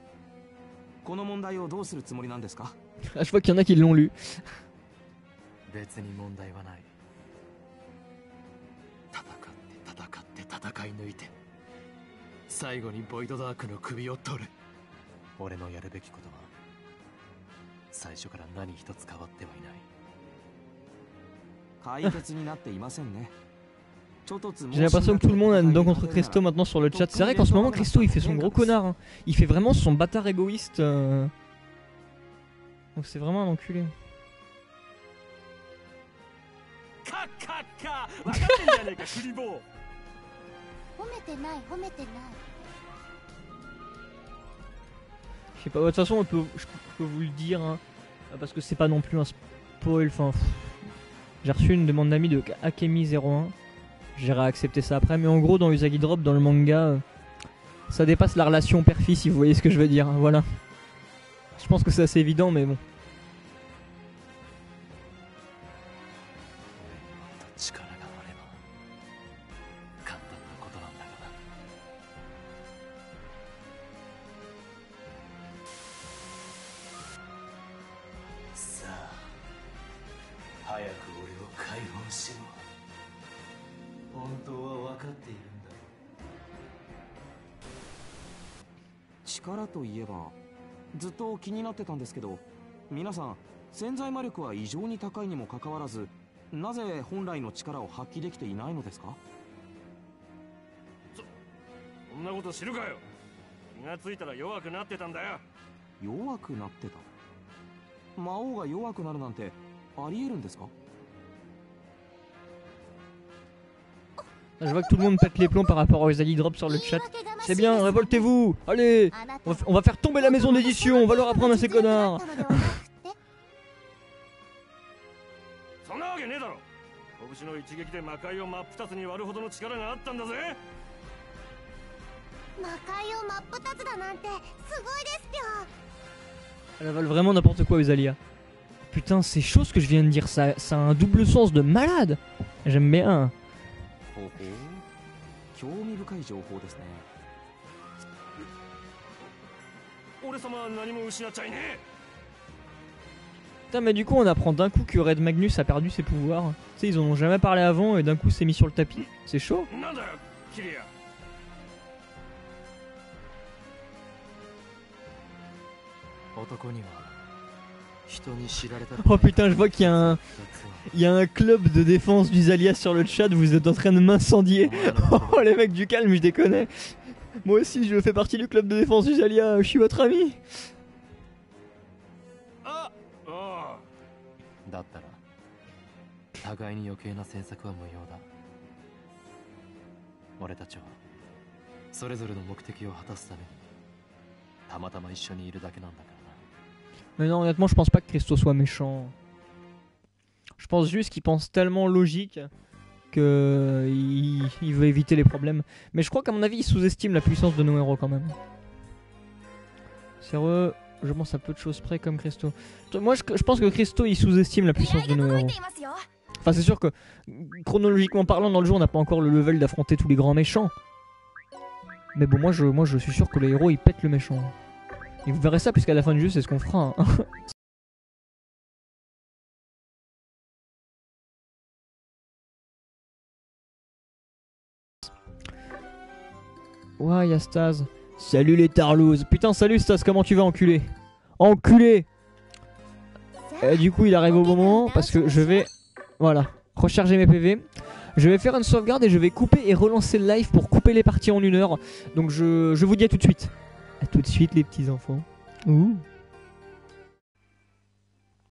この問題をどうするつもりなんですか。 Ah, je vois qu'il y en a qui l'ont lu. 別に問題はない。戦って戦い抜いて最後にボイドダークの首を取る。俺のやるべきことは最初から何一つ変わってはいない。解決になっていませんね。 J'ai l'impression que tout le monde a une dent contre Christo maintenant sur le chat. C'est vrai qu'en ce moment Christo il fait son gros connard. Hein. Il fait vraiment son bâtard égoïste. Donc c'est vraiment un enculé. Je sais pas, de toute façon je peux vous le dire hein, parce que c'est pas non plus un spoil. Enfin, j'ai reçu une demande d'amis de Akemi01. J'irai accepter ça après, mais en gros dans Usagi Drop, dans le manga, ça dépasse la relation père-fils si vous voyez ce que je veux dire, voilà. Je pense que c'est assez évident mais bon. 力といえばずっと気になってたんですけど、皆さん潜在魔力は異常に高いにもかかわらず、なぜ本来の力を発揮できていないのですか？そんなこと知るかよ。気がついたら弱くなってたんだよ。弱くなってた？魔王が弱くなるなんてありえるんですか？ Je vois que tout le monde pète les plombs par rapport aux Rosalie Drop sur le chat. C'est bien, révoltez-vous. Allez, on va faire tomber la maison d'édition. On va leur apprendre à ces connards. そんなわけねえだろ。拳の一撃で魔界を真っ二つに割るほどの力があったんだぜ。魔界を真っ二つだなんてすごいですぴょ。 Elle avale vraiment n'importe quoi, Rosalia. Putain, c'est chaud ce que je viens de dire. Ça a un double sens de malade. J'aime bien. ほほう、興味深い情報ですね。俺様は何も失っちゃいねえ。 Putain, mais du coup, on apprend d'un coup que Red Magnus a perdu ses pouvoirs. Tu sais, ils en ont jamais parlé avant et d'un coup, c'est mis sur le tapis. C'est chaud. なんだよ、キリア。男には人に知られた Oh putain, je vois qu'il y a un club de défense du Zalia sur le chat. Vous êtes en train de m'incendier. Oh, les mecs du calme, je déconne. Moi aussi, je fais partie du club de défense du Zalia. Je suis votre ami. ああ。だったら互いに余計な詮索は無用だ。俺たちはそれぞれの目的を果たすためにたまたま一緒にいるだけなんだからな。 Mais non, honnêtement, je pense pas que Christo soit méchant. Je pense juste qu'il pense tellement logique que il veut éviter les problèmes. Mais je crois qu'à mon avis, il sous-estime la puissance de nos héros quand même. Sérieux, je pense à peu de choses près comme Christo. Moi, je pense que Christo, il sous-estime la puissance de nos héros. Enfin, c'est sûr que chronologiquement parlant, dans le jeu, on n'a pas encore le level d'affronter tous les grands méchants. Mais bon, moi, je suis sûr que les héros, ils pètent le méchant. Et vous verrez ça, puisqu'à la fin du jeu, c'est ce qu'on fera. Hein. Ouais, y'a Staz. Salut les tarlouses. Putain, salut Staz, comment tu vas, enculé? Enculé! Et du coup, il arrive au bon moment, parce que je vais... Voilà, recharger mes PV. Je vais faire une sauvegarde et je vais couper et relancer le live pour couper les parties en 1 heure. Donc je vous dis à tout de suite. A tout de suite, les petits enfants. Ouh.